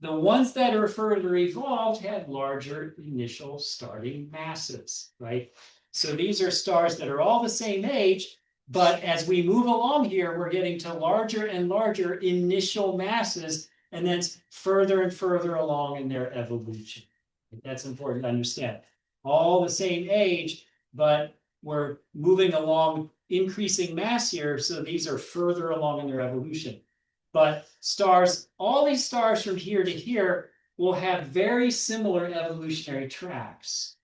the ones that are further evolved had larger initial starting masses, right? So these are stars that are all the same age, But as we move along here, we're getting to larger and larger initial masses, and then further and further along in their evolution. That's important to understand. All the same age, but we're moving along increasing mass here, so these are further along in their evolution. But stars, all these stars from here to here will have very similar evolutionary tracks.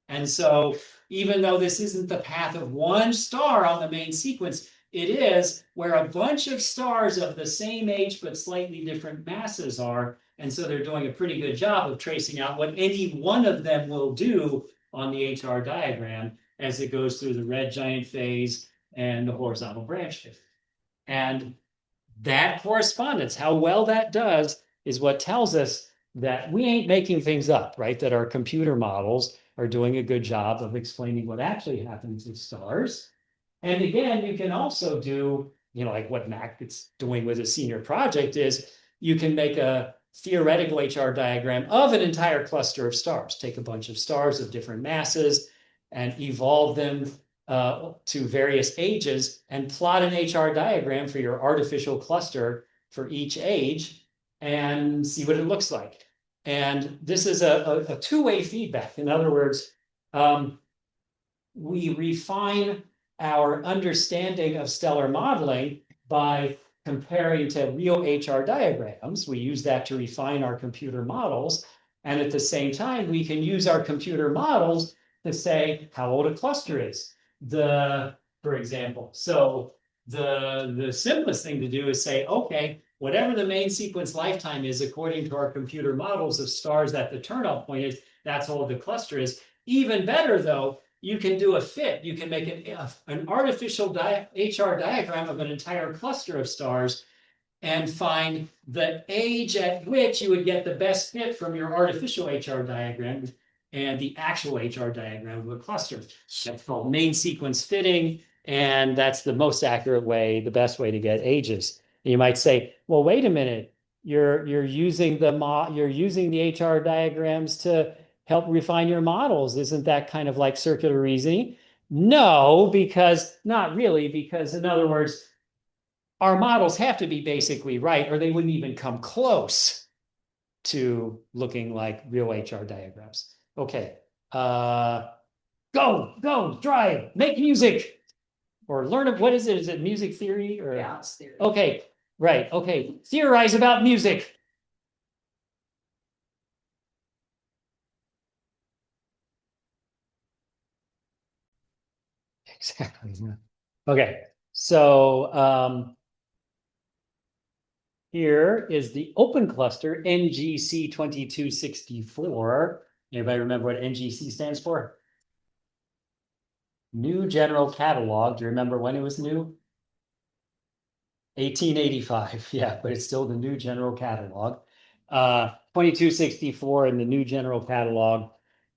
And so even though this isn't the path of one star on the main sequence, it is where a bunch of stars of the same age but slightly different masses are. And so they're doing a pretty good job of tracing out what any one of them will do on the HR diagram as it goes through the red giant phase and the horizontal branch phase. And that correspondence, how well that does, is what tells us that we ain't making things up, right? That our computer models are doing a good job of explaining what actually happens with stars. And again, you can also do, like what Mac is doing with a senior project is you can make a theoretical HR diagram of an entire cluster of stars. Take a bunch of stars of different masses and evolve them to various ages and plot an HR diagram for your artificial cluster for each age and see what it looks like. And this is a two-way feedback. In other words, we refine our understanding of stellar modeling by comparing to real HR diagrams. We use that to refine our computer models. And at the same time, we can use our computer models to say how old a cluster is. For example, so the simplest thing to do is say, okay, whatever the main sequence lifetime is, according to our computer models of stars at the turnout point is, that's how old the cluster is. Even better, though, you can do a fit. You can make an artificial HR diagram of an entire cluster of stars and find the age at which you would get the best fit from your artificial HR diagram and the actual HR diagram of a cluster. That's called main sequence fitting, and that's the most accurate way, the best way to get ages. And you might say, well, wait a minute, you're using the HR diagrams to help refine your models. Isn't that kind of like circular reasoning? No, because not really, because in other words, our models have to be basically right, or they wouldn't even come close to looking like real HR diagrams. Okay. Go, drive, make music, or learn what is it? Is it music theory or? Yeah, it's theory. Okay, right. Okay, theorize about music. Exactly. Okay, so here is the open cluster NGC 2264. Anybody remember what NGC stands for? New General Catalog. Do you remember when it was new? 1885. Yeah, but it's still the New General Catalog. 2264 in the New General Catalog.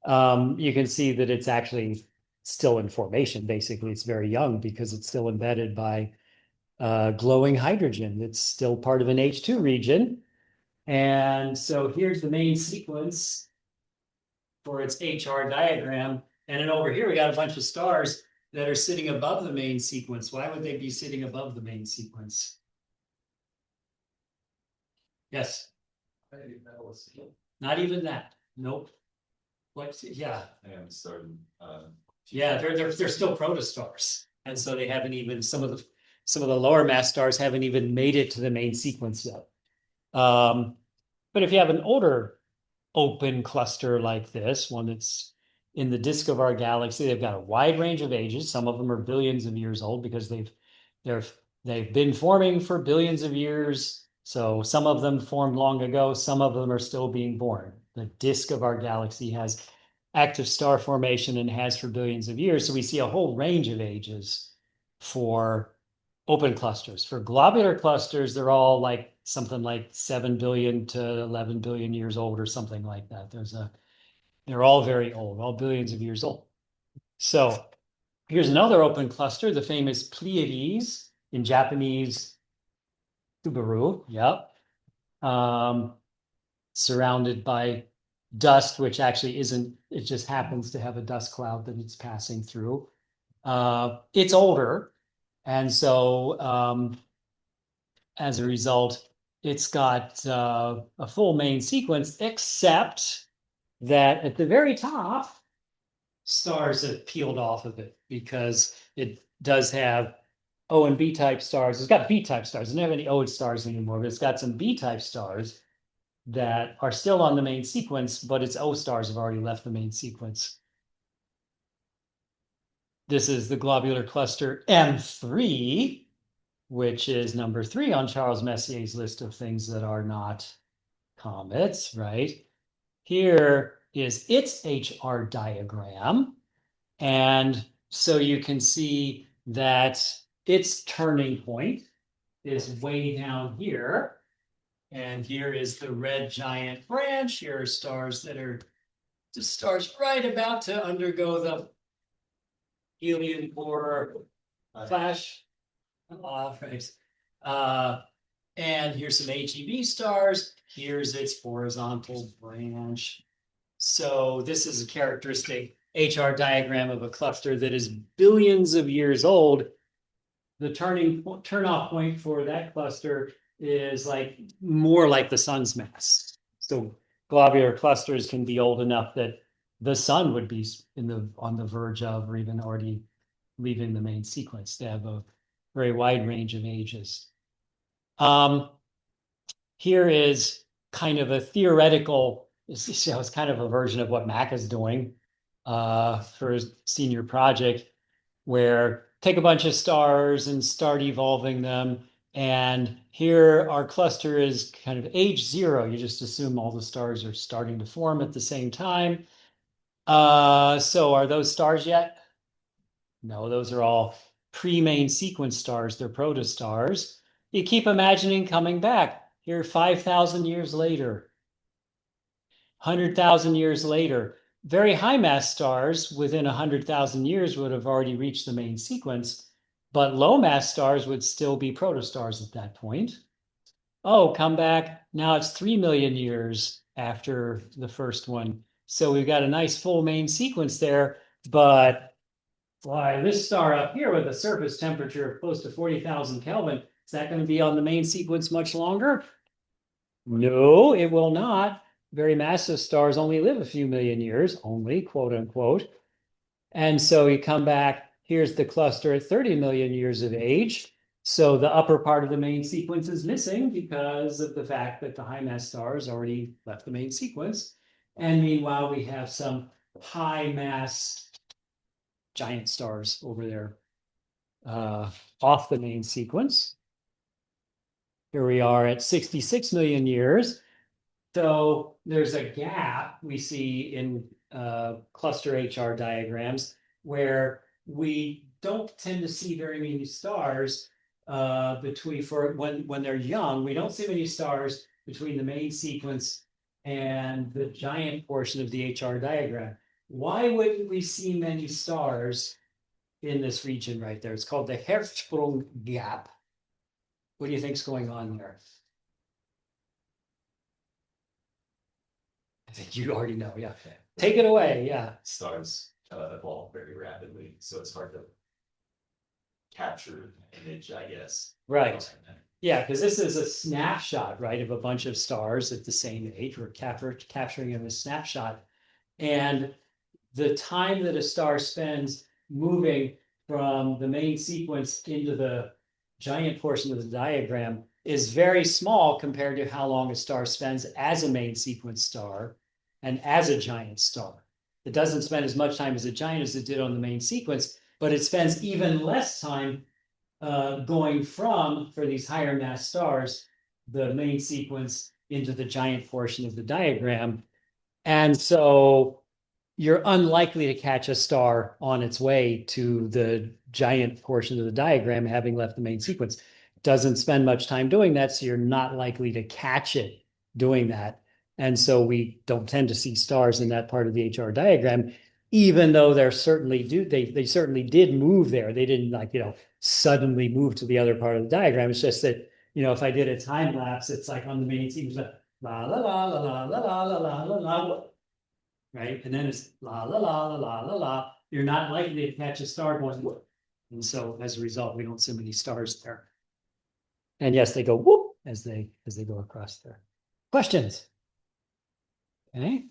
You can see that it's actually still in formation. Basically, it's very young because it's still embedded by glowing hydrogen. It's still part of an H2 region. And so here's the main sequence for its HR diagram. And then over here, we got a bunch of stars that are sitting above the main sequence. Why would they be sitting above the main sequence? Yes. Not even that. Nope. What? Yeah. I haven't started. Yeah, they're still protostars, and so they haven't even some of the lower mass stars haven't even made it to the main sequence yet. But if you have an older open cluster like this, one that's in the disk of our galaxy, they've got a wide range of ages. Some of them are billions of years old because they've been forming for billions of years. So some of them formed long ago, some of them are still being born. The disk of our galaxy has active star formation and has for billions of years. So we see a whole range of ages for open clusters. For globular clusters, they're all like something like 7 billion to 11 billion years old or something like that. They're all very old, all billions of years old. So here's another open cluster, the famous Pleiades, in Japanese, Subaru. Yep. Surrounded by dust, which actually isn't, it just happens to have a dust cloud that it's passing through. It's older. And so as a result, it's got a full main sequence, except that at the very top, stars have peeled off of it because it does have O and B type stars. It's got B type stars. It doesn't have any O stars anymore, but it's got some B type stars that are still on the main sequence, but its O stars have already left the main sequence. This is the globular cluster M3, which is number 3 on Charles Messier's list of things that are not comets, right? Here is its HR diagram. And so you can see that its turning point is way down here. And here is the red giant branch. Here are stars that are just stars right about to undergo the helium core flash. Right. And here's some HEV stars. Here's its horizontal branch. So this is a characteristic HR diagram of a cluster that is billions of years old. The turnoff point for that cluster is like more like the sun's mass. So globular clusters can be old enough that the sun would be on the verge of, or even already leaving the main sequence. They have a very wide range of ages. Here is kind of a theoretical, it's kind of a version of what Mac is doing for his senior project, where take a bunch of stars and start evolving them. And here our cluster is kind of age 0. You just assume all the stars are starting to form at the same time. So are those stars yet? No, those are all pre-main sequence stars. They're protostars. You keep imagining coming back. Here, 5,000 years later, 100,000 years later, very high mass stars within 100,000 years would have already reached the main sequence, but low mass stars would still be protostars at that point. Oh, come back. Now it's 3 million years after the first one. So we've got a nice full main sequence there, but why, this star up here with a surface temperature of close to 40,000 Kelvin, is that going to be on the main sequence much longer? No, it will not. Very massive stars only live a few million years, only, quote unquote. And so you come back, here's the cluster at 30 million years of age. So the upper part of the main sequence is missing because of the fact that the high mass stars already left the main sequence. And meanwhile, we have some high mass giant stars over there off the main sequence. Here we are at 66 million years. So there's a gap we see in cluster HR diagrams where we don't tend to see very many stars between for when they're young. We don't see many stars between the main sequence and the giant portion of the HR diagram. Why wouldn't we see many stars in this region right there? It's called the Hertzsprung gap. What do you think's going on there? I think you already know. Yeah. Take it away. Yeah. Stars evolve very rapidly, so it's hard to capture an image, I guess. Right. Yeah, because this is a snapshot, right, of a bunch of stars at the same age. We're capturing in a snapshot. And the time that a star spends moving from the main sequence into the giant portion of the diagram is very small compared to how long a star spends as a main sequence star and as a giant star. It doesn't spend as much time as a giant as it did on the main sequence, but it spends even less time going from, for these higher mass stars, the main sequence into the giant portion of the diagram. And so you're unlikely to catch a star on its way to the giant portion of the diagram having left the main sequence. It doesn't spend much time doing that, so you're not likely to catch it doing that. And so we don't tend to see stars in that part of the HR diagram, even though they certainly did move there. They didn't suddenly move to the other part of the diagram. It's just that, if I did a time lapse, it's like on the main sequence, la la la la la la la la la la la, right? And then it's la la la la la la la. You're not likely to catch a star going And so as a result, we don't see many stars there. And yes, they go whoop as they go across there. Questions? Okay.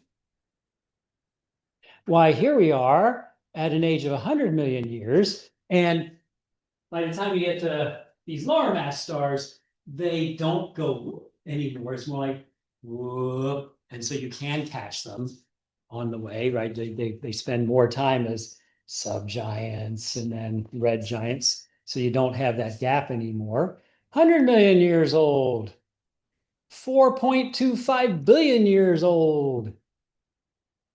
Why, here we are at an age of 100 million years, and by the time you get to these lower mass stars, they don't go whoop anymore. It's more like whoop, and so you can catch them on the way, right? They spend more time as subgiants and then red giants, so you don't have that gap anymore. 100 million years old, 4.25 billion years old,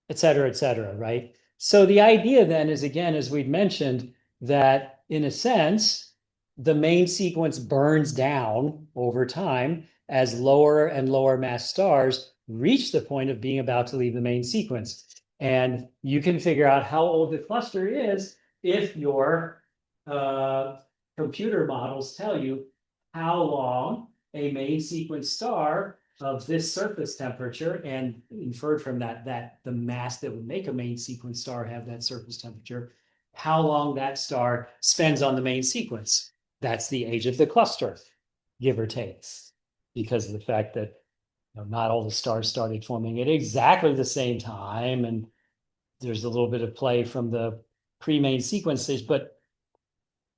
et cetera, right? So the idea then is, again, as we'd mentioned, that in a sense, the main sequence burns down over time as lower and lower mass stars reach the point of being about to leave the main sequence. And you can figure out how old the cluster is if your computer models tell you how long a main sequence star of this surface temperature, and inferred from that the mass that would make a main sequence star have that surface temperature, how long that star spends on the main sequence. That's the age of the cluster, give or take, because of the fact that not all the stars started forming at exactly the same time, and there's a little bit of play from the pre-main sequences, but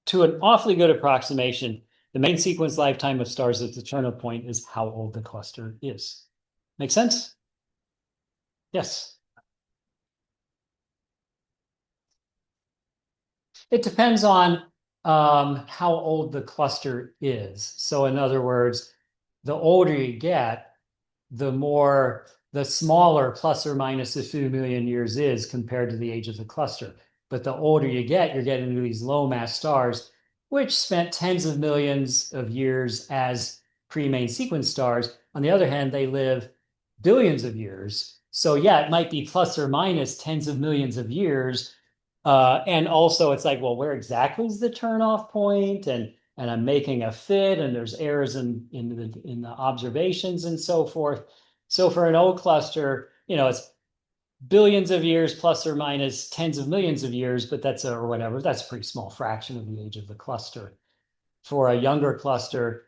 to an awfully good approximation, the main sequence lifetime of stars at the turn-off point is how old the cluster is. Make sense? Yes. It depends on how old the cluster is. So in other words, the older you get, the smaller plus or minus a few million years is compared to the age of the cluster. But the older you get, you're getting into these low mass stars, which spent tens of millions of years as pre-main sequence stars. On the other hand, they live billions of years. So yeah, it might be plus or minus tens of millions of years. And also it's like, well, where exactly is the turnoff point? And I'm making a fit, and there's errors in the observations and so forth. So for an old cluster, it's billions of years plus or minus tens of millions of years, but that's or whatever. That's a pretty small fraction of the age of the cluster. For a younger cluster,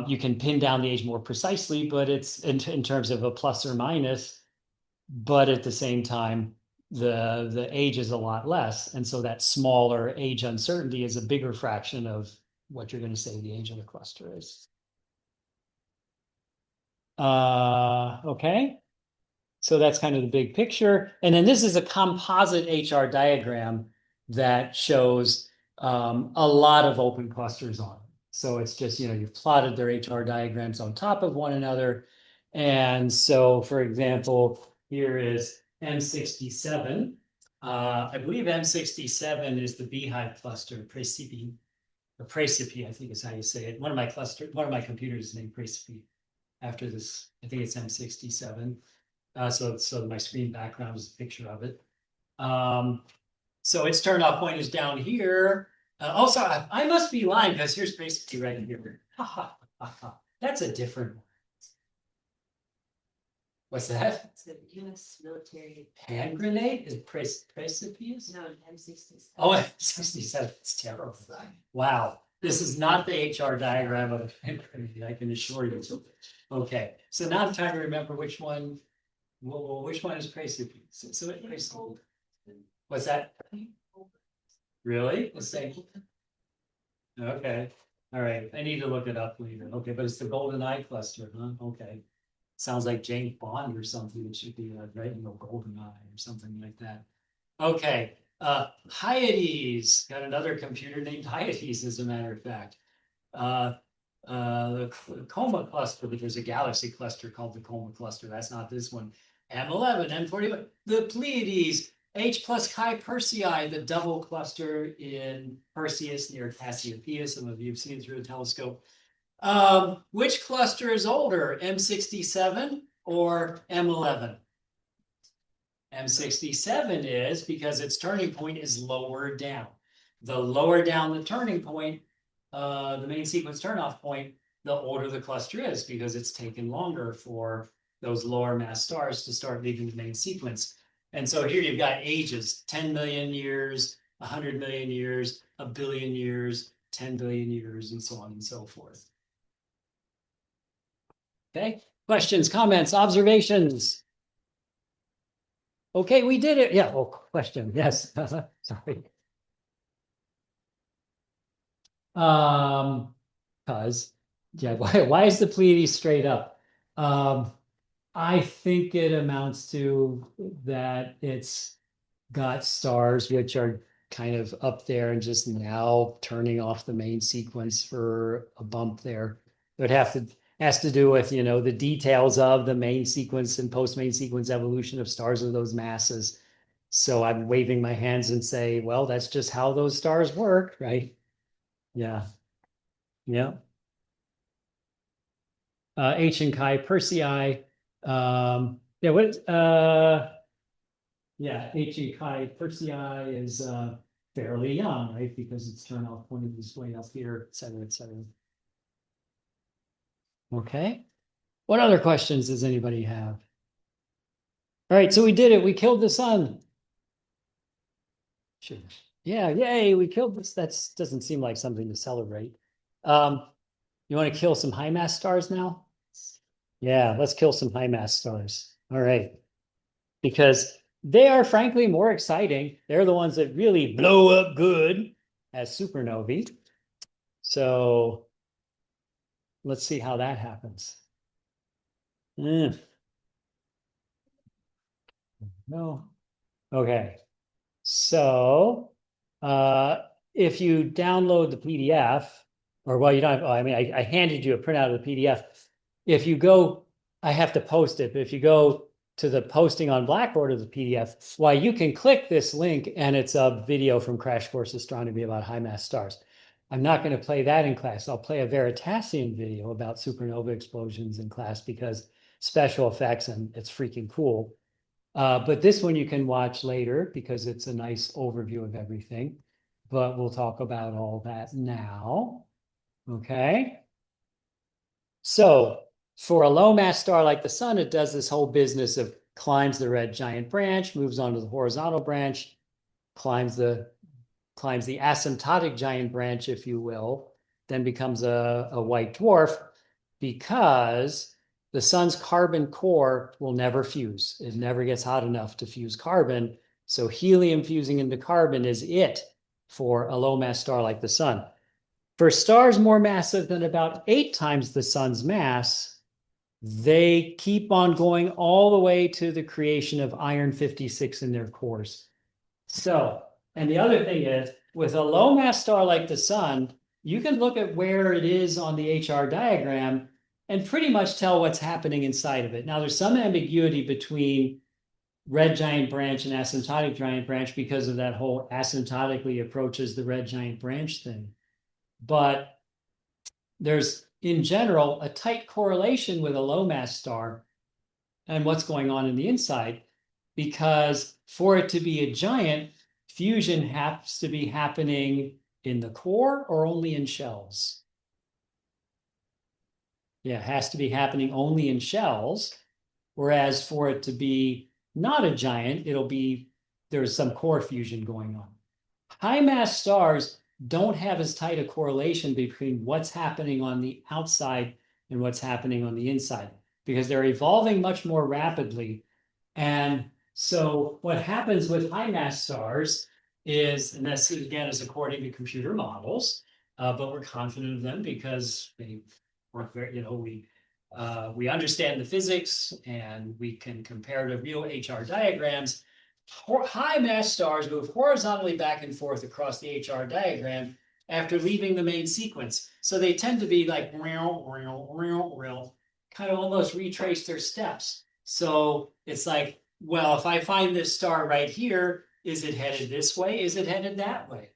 you can pin down the age more precisely, but it's in terms of a plus or minus. But at the same time, the age is a lot less, and so that smaller age uncertainty is a bigger fraction of what you're going to say the age of the cluster is. Okay. So that's kind of the big picture. And then this is a composite HR diagram that shows a lot of open clusters on it. So it's just, you've plotted their HR diagrams on top of one another. And so, for example, here is M67. I believe M67 is the beehive cluster, Praecipe. Or Praecipe, I think is how you say it. One of my computers is named Praecipe after this. I think it's M67. So my screen background is a picture of it. So its turn-off point is down here. Also, I must be lying because here's basically right here. That's a different one. What's that? It's a US military. Hand grenade is Precipice? No, M67. Oh, M67. It's terrible. Wow. This is not the HR diagram of a hand grenade, I can assure you. Okay. So now I'm trying to remember which one. Well, which one is Praecipe? So what's that? Really? The same. Okay. All right. I need to look it up later. Okay, but it's the Golden Eye cluster, huh? Okay. Sounds like James Bond or something. It should be right, Golden Eye or something like that. Okay. Hyades. Got another computer named Hyades, as a matter of fact. The Coma cluster, but there's a galaxy cluster called the Coma cluster. That's not this one. M11, M41, the Pleiades, H plus Chi Persei, the double cluster in Perseus near Cassiopeia. Some of you have seen through a telescope. Which cluster is older, M67 or M11? M67 is because its turning point is lower down. The lower down the turning point, the main sequence turnoff point, the older the cluster is because it's taken longer for those lower mass stars to start leaving the main sequence. And so here you've got ages, 10 million years, 100 million years, a billion years, 10 billion years, and so on and so forth. Okay, questions, comments, observations? Okay, we did it. Yeah, oh, question, yes, sorry. Because, yeah, why is the Pleiades straight up? I think it amounts to that it's got stars which are kind of up there and just now turning off the main sequence for a bump there. It would have to has to do with, the details of the main sequence and post-main sequence evolution of stars of those masses. So I'm waving my hands and say, well, that's just how those stars work, right? Yeah. Yeah. H and Chi Persei. Yeah, H and Chi Persei is fairly young, right? Because its turnoff point is way up here, et cetera, et cetera. Okay. What other questions does anybody have? All right, so we did it. We killed the sun. Sure. Yeah, yay, we killed this. That doesn't seem like something to celebrate. You want to kill some high mass stars now? Yeah, let's kill some high mass stars. All right. Because they are frankly more exciting. They're the ones that really blow up good as supernovae. So let's see how that happens. No. Okay. So if you download the PDF, or well, you don't have, oh, I mean, I handed you a printout of the PDF. If you go, I have to post it, but if you go to the posting on Blackboard of the PDF, why you can click this link and it's a video from Crash Course Astronomy about high mass stars. I'm not going to play that in class. I'll play a Veritasium video about supernova explosions in class because special effects and it's freaking cool. But this one you can watch later because it's a nice overview of everything. But we'll talk about all that now. Okay. So for a low mass star like the sun, it does this whole business of climbs the red giant branch, moves on to the horizontal branch, climbs the asymptotic giant branch, if you will, then becomes a white dwarf because the sun's carbon core will never fuse. It never gets hot enough to fuse carbon. So helium fusing into carbon is it for a low mass star like the sun. For stars more massive than about 8 times the sun's mass, they keep on going all the way to the creation of iron 56 in their cores. So, and the other thing is, with a low mass star like the sun, you can look at where it is on the HR diagram and pretty much tell what's happening inside of it. Now, there's some ambiguity between red giant branch and asymptotic giant branch because of that whole asymptotically approaches the red giant branch thing. But there's, in general, a tight correlation with a low mass star and what's going on in the inside, because for it to be a giant, fusion has to be happening in the core or only in shells. Yeah, it has to be happening only in shells. Whereas for it to be not a giant, there's some core fusion going on. High mass stars don't have as tight a correlation between what's happening on the outside and what's happening on the inside because they're evolving much more rapidly. And so what happens with high mass stars is, and this again is according to computer models, but we're confident of them because they work very, we understand the physics and we can compare to real HR diagrams. High mass stars move horizontally back and forth across the HR diagram after leaving the main sequence. So they tend to be like kind of almost retrace their steps. So it's like, well, if I find this star right here, is it headed this way? Is it headed that way?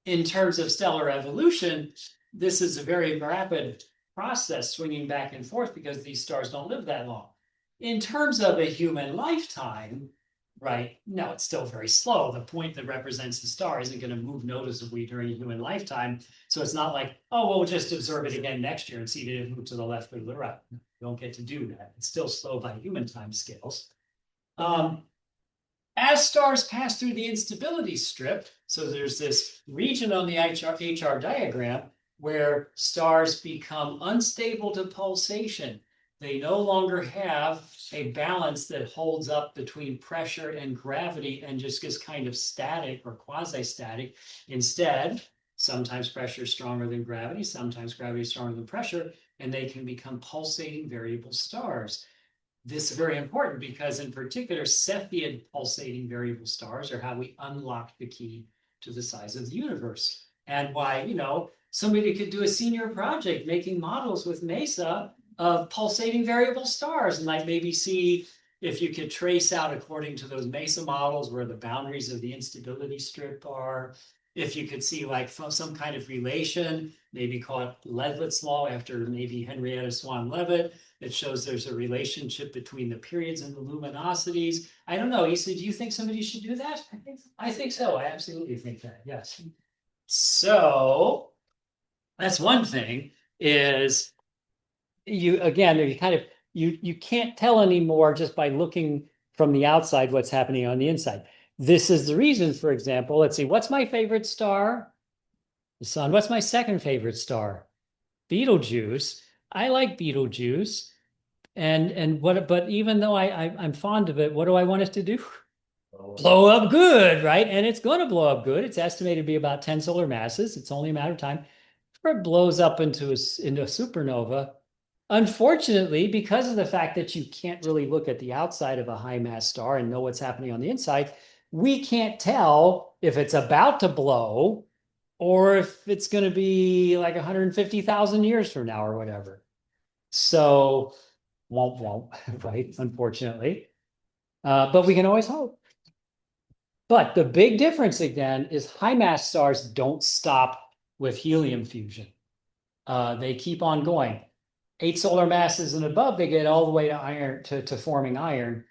In terms of stellar evolution, this is a very rapid process swinging back and forth because these stars don't live that long. In terms of a human lifetime, right, no, it's still very slow. The point that represents the star isn't going to move noticeably during a human lifetime. So it's not like, oh, well, we'll just observe it again next year and see if it move to the left or the right. You don't get to do that. It's still slow by human time scales. As stars pass through the instability strip, so there's this region on the HR diagram where stars become unstable to pulsation. They no longer have a balance that holds up between pressure and gravity and just gets kind of static or quasi-static. Instead, sometimes pressure is stronger than gravity, sometimes gravity is stronger than pressure, and they can become pulsating variable stars. This is very important because, in particular, Cepheid pulsating variable stars are how we unlock the key to the size of the universe. And why, somebody could do a senior project making models with MESA of pulsating variable stars and like maybe see if you could trace out, according to those MESA models, where the boundaries of the instability strip are. If you could see like some kind of relation, maybe call it Leavitt's law after maybe Henrietta Swan Leavitt, that shows there's a relationship between the periods and the luminosities. I don't know. Issa, do you think somebody should do that? I think so. I think so. I absolutely think that. Yes. So that's one thing is you again, you kind of you can't tell anymore just by looking from the outside what's happening on the inside. This is the reason, for example, let's see, what's my favorite star? The sun. What's my second favorite star? Betelgeuse. I like Betelgeuse. And what, but even though I'm fond of it, what do I want it to do? Blow up good, right? And it's going to blow up good. It's estimated to be about 10 solar masses. It's only a matter of time before it blows up into a supernova. Unfortunately, because of the fact that you can't really look at the outside of a high mass star and know what's happening on the inside, we can't tell if it's about to blow or if it's going to be like 150,000 years from now or whatever. So won't, right? Unfortunately. But we can always hope. But the big difference again is high mass stars don't stop with helium fusion. They keep on going. 8 solar masses and above, they get all the way to iron to forming iron.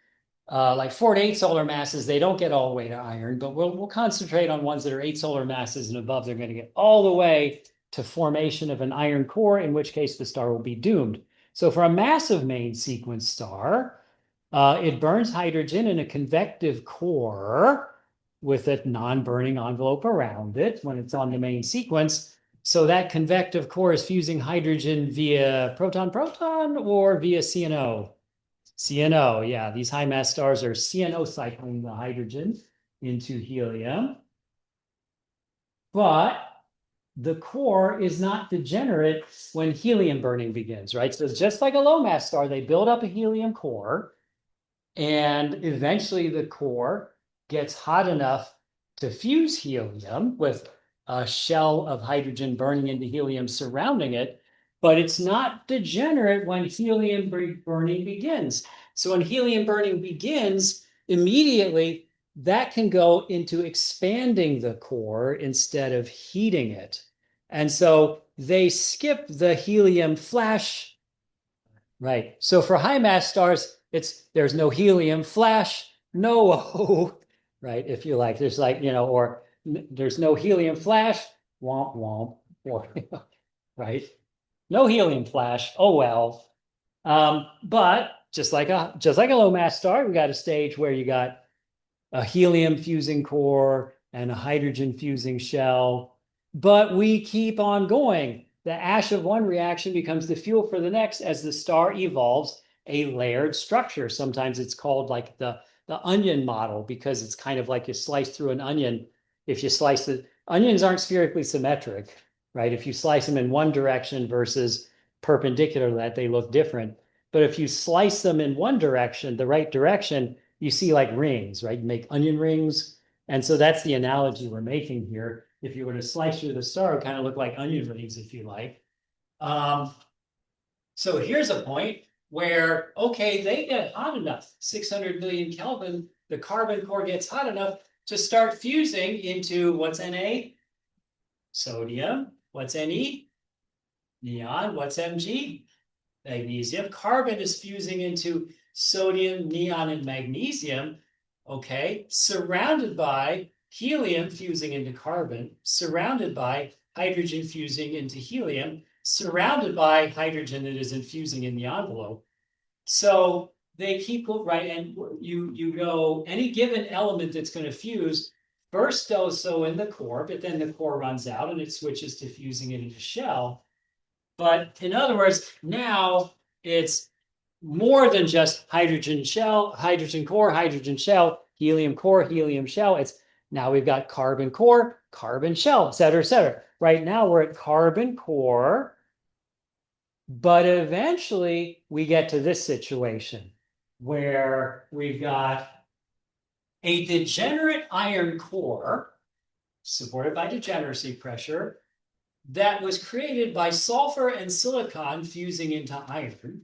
Like 4 to 8 solar masses, they don't get all the way to iron, but we'll concentrate on ones that are 8 solar masses and above. They're going to get all the way to formation of an iron core, in which case the star will be doomed. So for a massive main sequence star, it burns hydrogen in a convective core with a non-burning envelope around it when it's on the main sequence. So that convective core is fusing hydrogen via proton-proton or via CNO. CNO, yeah, these high mass stars are CNO cycling the hydrogen into helium. But the core is not degenerate when helium burning begins, right? So it's just like a low mass star, they build up a helium core, and eventually the core gets hot enough to fuse helium with a shell of hydrogen burning into helium surrounding it, but it's not degenerate when helium burning begins. So when helium burning begins, immediately that can go into expanding the core instead of heating it. And so they skip the helium flash. Right. So for high mass stars, there's no helium flash, no, right? If you like, there's like, or there's no helium flash, womp womp, or right? No helium flash. Oh well. But just like a low mass star, we got a stage where you got a helium fusing core and a hydrogen fusing shell. But we keep on going. The ash of one reaction becomes the fuel for the next as the star evolves a layered structure. Sometimes it's called like the onion model because it's kind of like you slice through an onion. If you slice the onions aren't spherically symmetric, right? If you slice them in one direction versus perpendicular to that, they look different. But if you slice them in one direction, the right direction, you see like rings, right? You make onion rings. And so that's the analogy we're making here. If you were to slice through the star, it would kind of look like onion rings, if you like. So here's a point where, okay, they get hot enough, 600 million Kelvin, the carbon core gets hot enough to start fusing into what's Na? Sodium. What's Ne? Neon. What's Mg? Magnesium. Carbon is fusing into sodium, neon, and magnesium, okay, surrounded by helium fusing into carbon, surrounded by hydrogen fusing into helium, surrounded by hydrogen that is infusing in the envelope. So they keep right, and you know any given element that's going to fuse first does so in the core, but then the core runs out and it switches to fusing it into shell. But in other words, now it's more than just hydrogen shell, hydrogen core, helium shell. It's now we've got carbon core, carbon shell, et cetera, et cetera. Right now we're at carbon core, but eventually we get to this situation where we've got a degenerate iron core supported by degeneracy pressure that was created by sulfur and silicon fusing into iron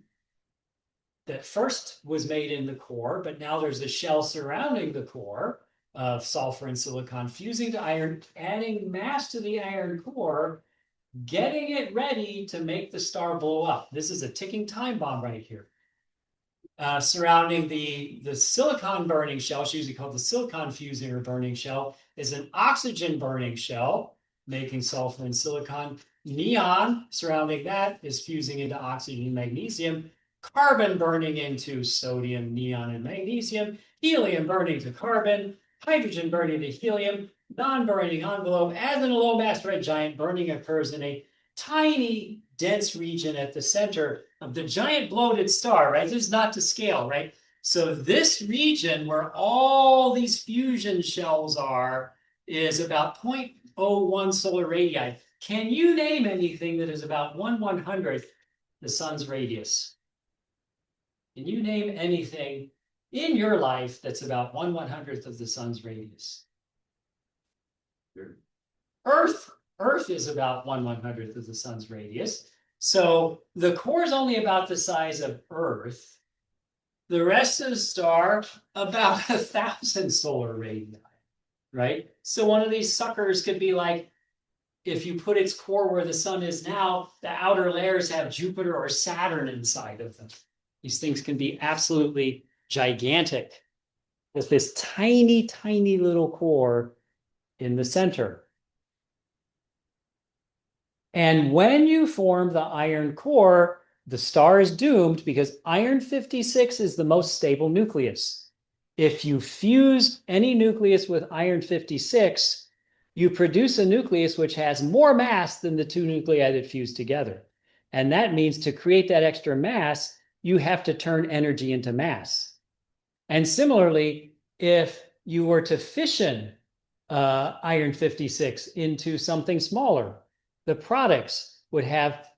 that first was made in the core, but now there's a shell surrounding the core of sulfur and silicon fusing to iron, adding mass to the iron core, getting it ready to make the star blow up. This is a ticking time bomb right here. Surrounding the silicon burning shell, it's usually called the silicon fusing or burning shell, is an oxygen burning shell, making sulfur and silicon. Neon surrounding that is fusing into oxygen and magnesium. Carbon burning into sodium, neon, and magnesium. Helium burning to carbon. Hydrogen burning to helium. Non-burning envelope. As in a low mass red giant, burning occurs in a tiny dense region at the center of the giant bloated star, right? This is not to scale, right? So this region where all these fusion shells are is about 0.01 solar radii. Can you name anything that is about 1/100th the sun's radius? Can you name anything in your life that's about 1/100th of the sun's radius? Earth. Earth is about 1/100th of the sun's radius. So the core is only about the size of Earth. The rest of the star, about 1,000 solar radii, right? So one of these suckers could be like, if you put its core where the sun is now, the outer layers have Jupiter or Saturn inside of them. These things can be absolutely gigantic with this tiny, tiny little core in the center. And when you form the iron core, the star is doomed because iron 56 is the most stable nucleus. If you fuse any nucleus with iron 56, you produce a nucleus which has more mass than the two nuclei that fuse together. And that means to create that extra mass, you have to turn energy into mass. And similarly, if you were to fission iron 56 into something smaller, the products would have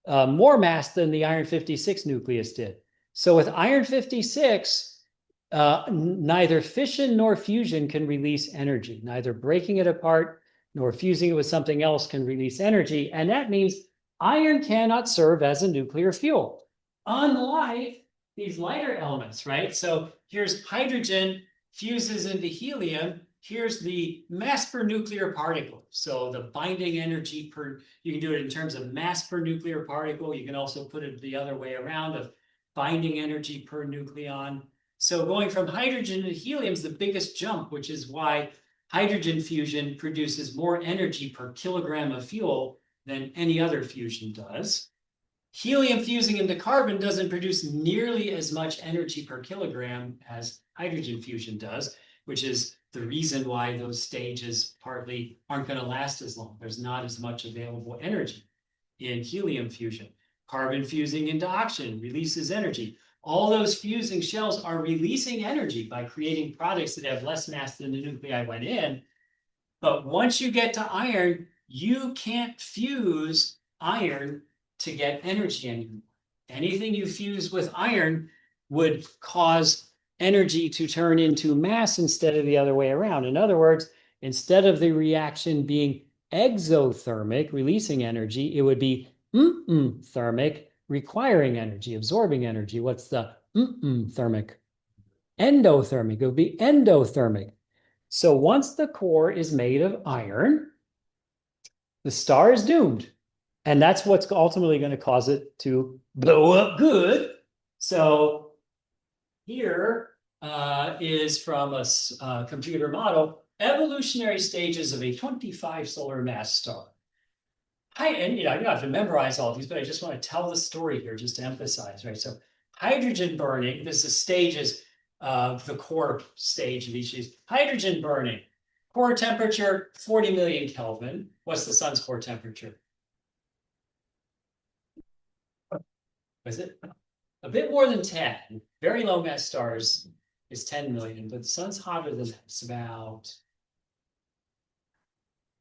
more mass than the iron 56 nucleus did. So with iron 56, neither fission nor fusion can release energy. Neither breaking it apart nor fusing it with something else can release energy. And that means iron cannot serve as a nuclear fuel, unlike these lighter elements, right? So here's hydrogen fuses into helium. Here's the mass per nuclear particle. So the binding energy per, you can do it in terms of mass per nuclear particle. You can also put it the other way around of binding energy per nucleon. So going from hydrogen to helium is the biggest jump, which is why hydrogen fusion produces more energy per kilogram of fuel than any other fusion does. Helium fusing into carbon doesn't produce nearly as much energy per kilogram as hydrogen fusion does, which is the reason why those stages partly aren't going to last as long. There's not as much available energy in helium fusion. Carbon fusing into oxygen releases energy. All those fusing shells are releasing energy by creating products that have less mass than the nuclei went in. But once you get to iron, you can't fuse iron to get energy anymore. Anything you fuse with iron would cause energy to turn into mass instead of the other way around. In other words, instead of the reaction being exothermic, releasing energy, it would be thermic, requiring energy, absorbing energy. What's the thermic? Endothermic. It would be endothermic. So once the core is made of iron, the star is doomed. And that's what's ultimately going to cause it to blow up good. So here is from a computer model, evolutionary stages of a 25 solar mass star. And you don't have to memorize all of these, but I just want to tell the story here just to emphasize, right? So hydrogen burning, this is stages of the core stage of each of these. Hydrogen burning, core temperature 40 million Kelvin. What's the sun's core temperature? Was it a bit more than 10? Very low mass stars is 10 million, but the sun's hotter than that. It's about,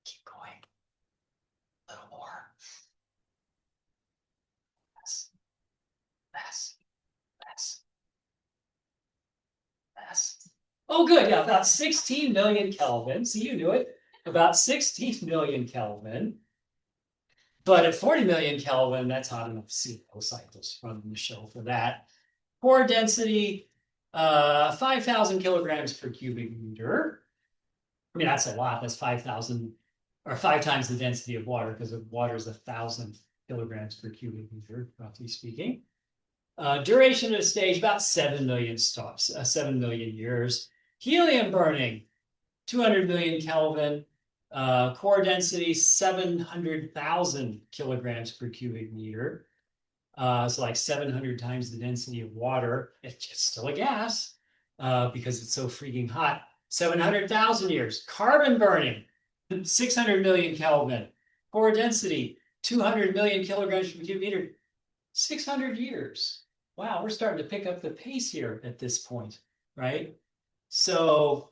keep going, a little more. Less, less, less, less. Oh, good. Yeah, about 16 million Kelvin. So you knew it. About 16 million Kelvin. But at 40 million Kelvin, that's hot enough to see those cycles from the show for that. Core density, 5,000 kilograms per cubic meter. I mean, that's a lot. That's 5,000 or 5 times the density of water, because water is 1,000 kilograms per cubic meter, roughly speaking. Duration of the stage, about 7 million stops, 7 million years. Helium burning, 200 million Kelvin. Core density, 700,000 kilograms per cubic meter. It's like 700 times the density of water. It's just still a gas because it's so freaking hot. 700,000 years. Carbon burning, 600 million Kelvin. Core density, 200 million kilograms per cubic meter. 600 years. Wow, we're starting to pick up the pace here at this point, right? So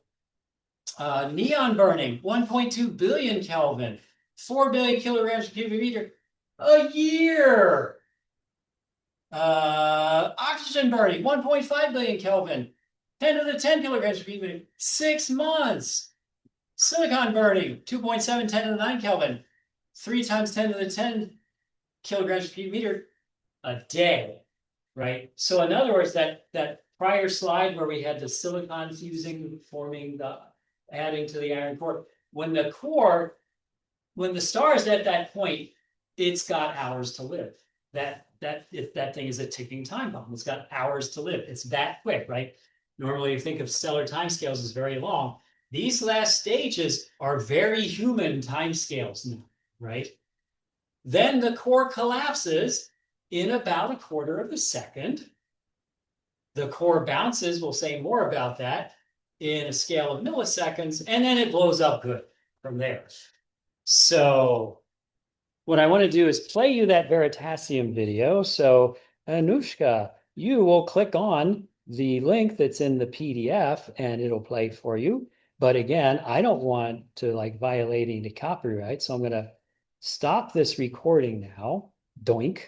neon burning, 1.2 billion Kelvin, 4 billion kilograms per cubic meter a year. Oxygen burning, 1.5 billion Kelvin, 10 to the 10 kilograms per cubic meter, 6 months. Silicon burning, 2.7, 10 to the 9 Kelvin, 3 times 10 to the 10 kilograms per cubic meter a day, right? So in other words, that prior slide where we had the silicon fusing, forming the, adding to the iron core, when the star is at that point, it's got hours to live. That thing is a ticking time bomb. It's got hours to live. It's that quick, right? Normally, you think of stellar timescales as very long. These last stages are very human timescales now, right? Then the core collapses in about a quarter of a second. The core bounces, we'll say more about that, in a scale of milliseconds, and then it blows up good from there. So what I want to do is play you that Veritasium video. So Anushka, you will click on the link that's in the PDF and it'll play for you. But again, I don't want to like violate any copyright. So I'm going to stop this recording now. Doink.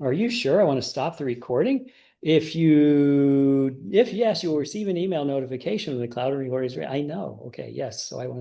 Are you sure I want to stop the recording? If yes, you will receive an email notification when the cloud recording is ready. I know. Okay, yes. So I want to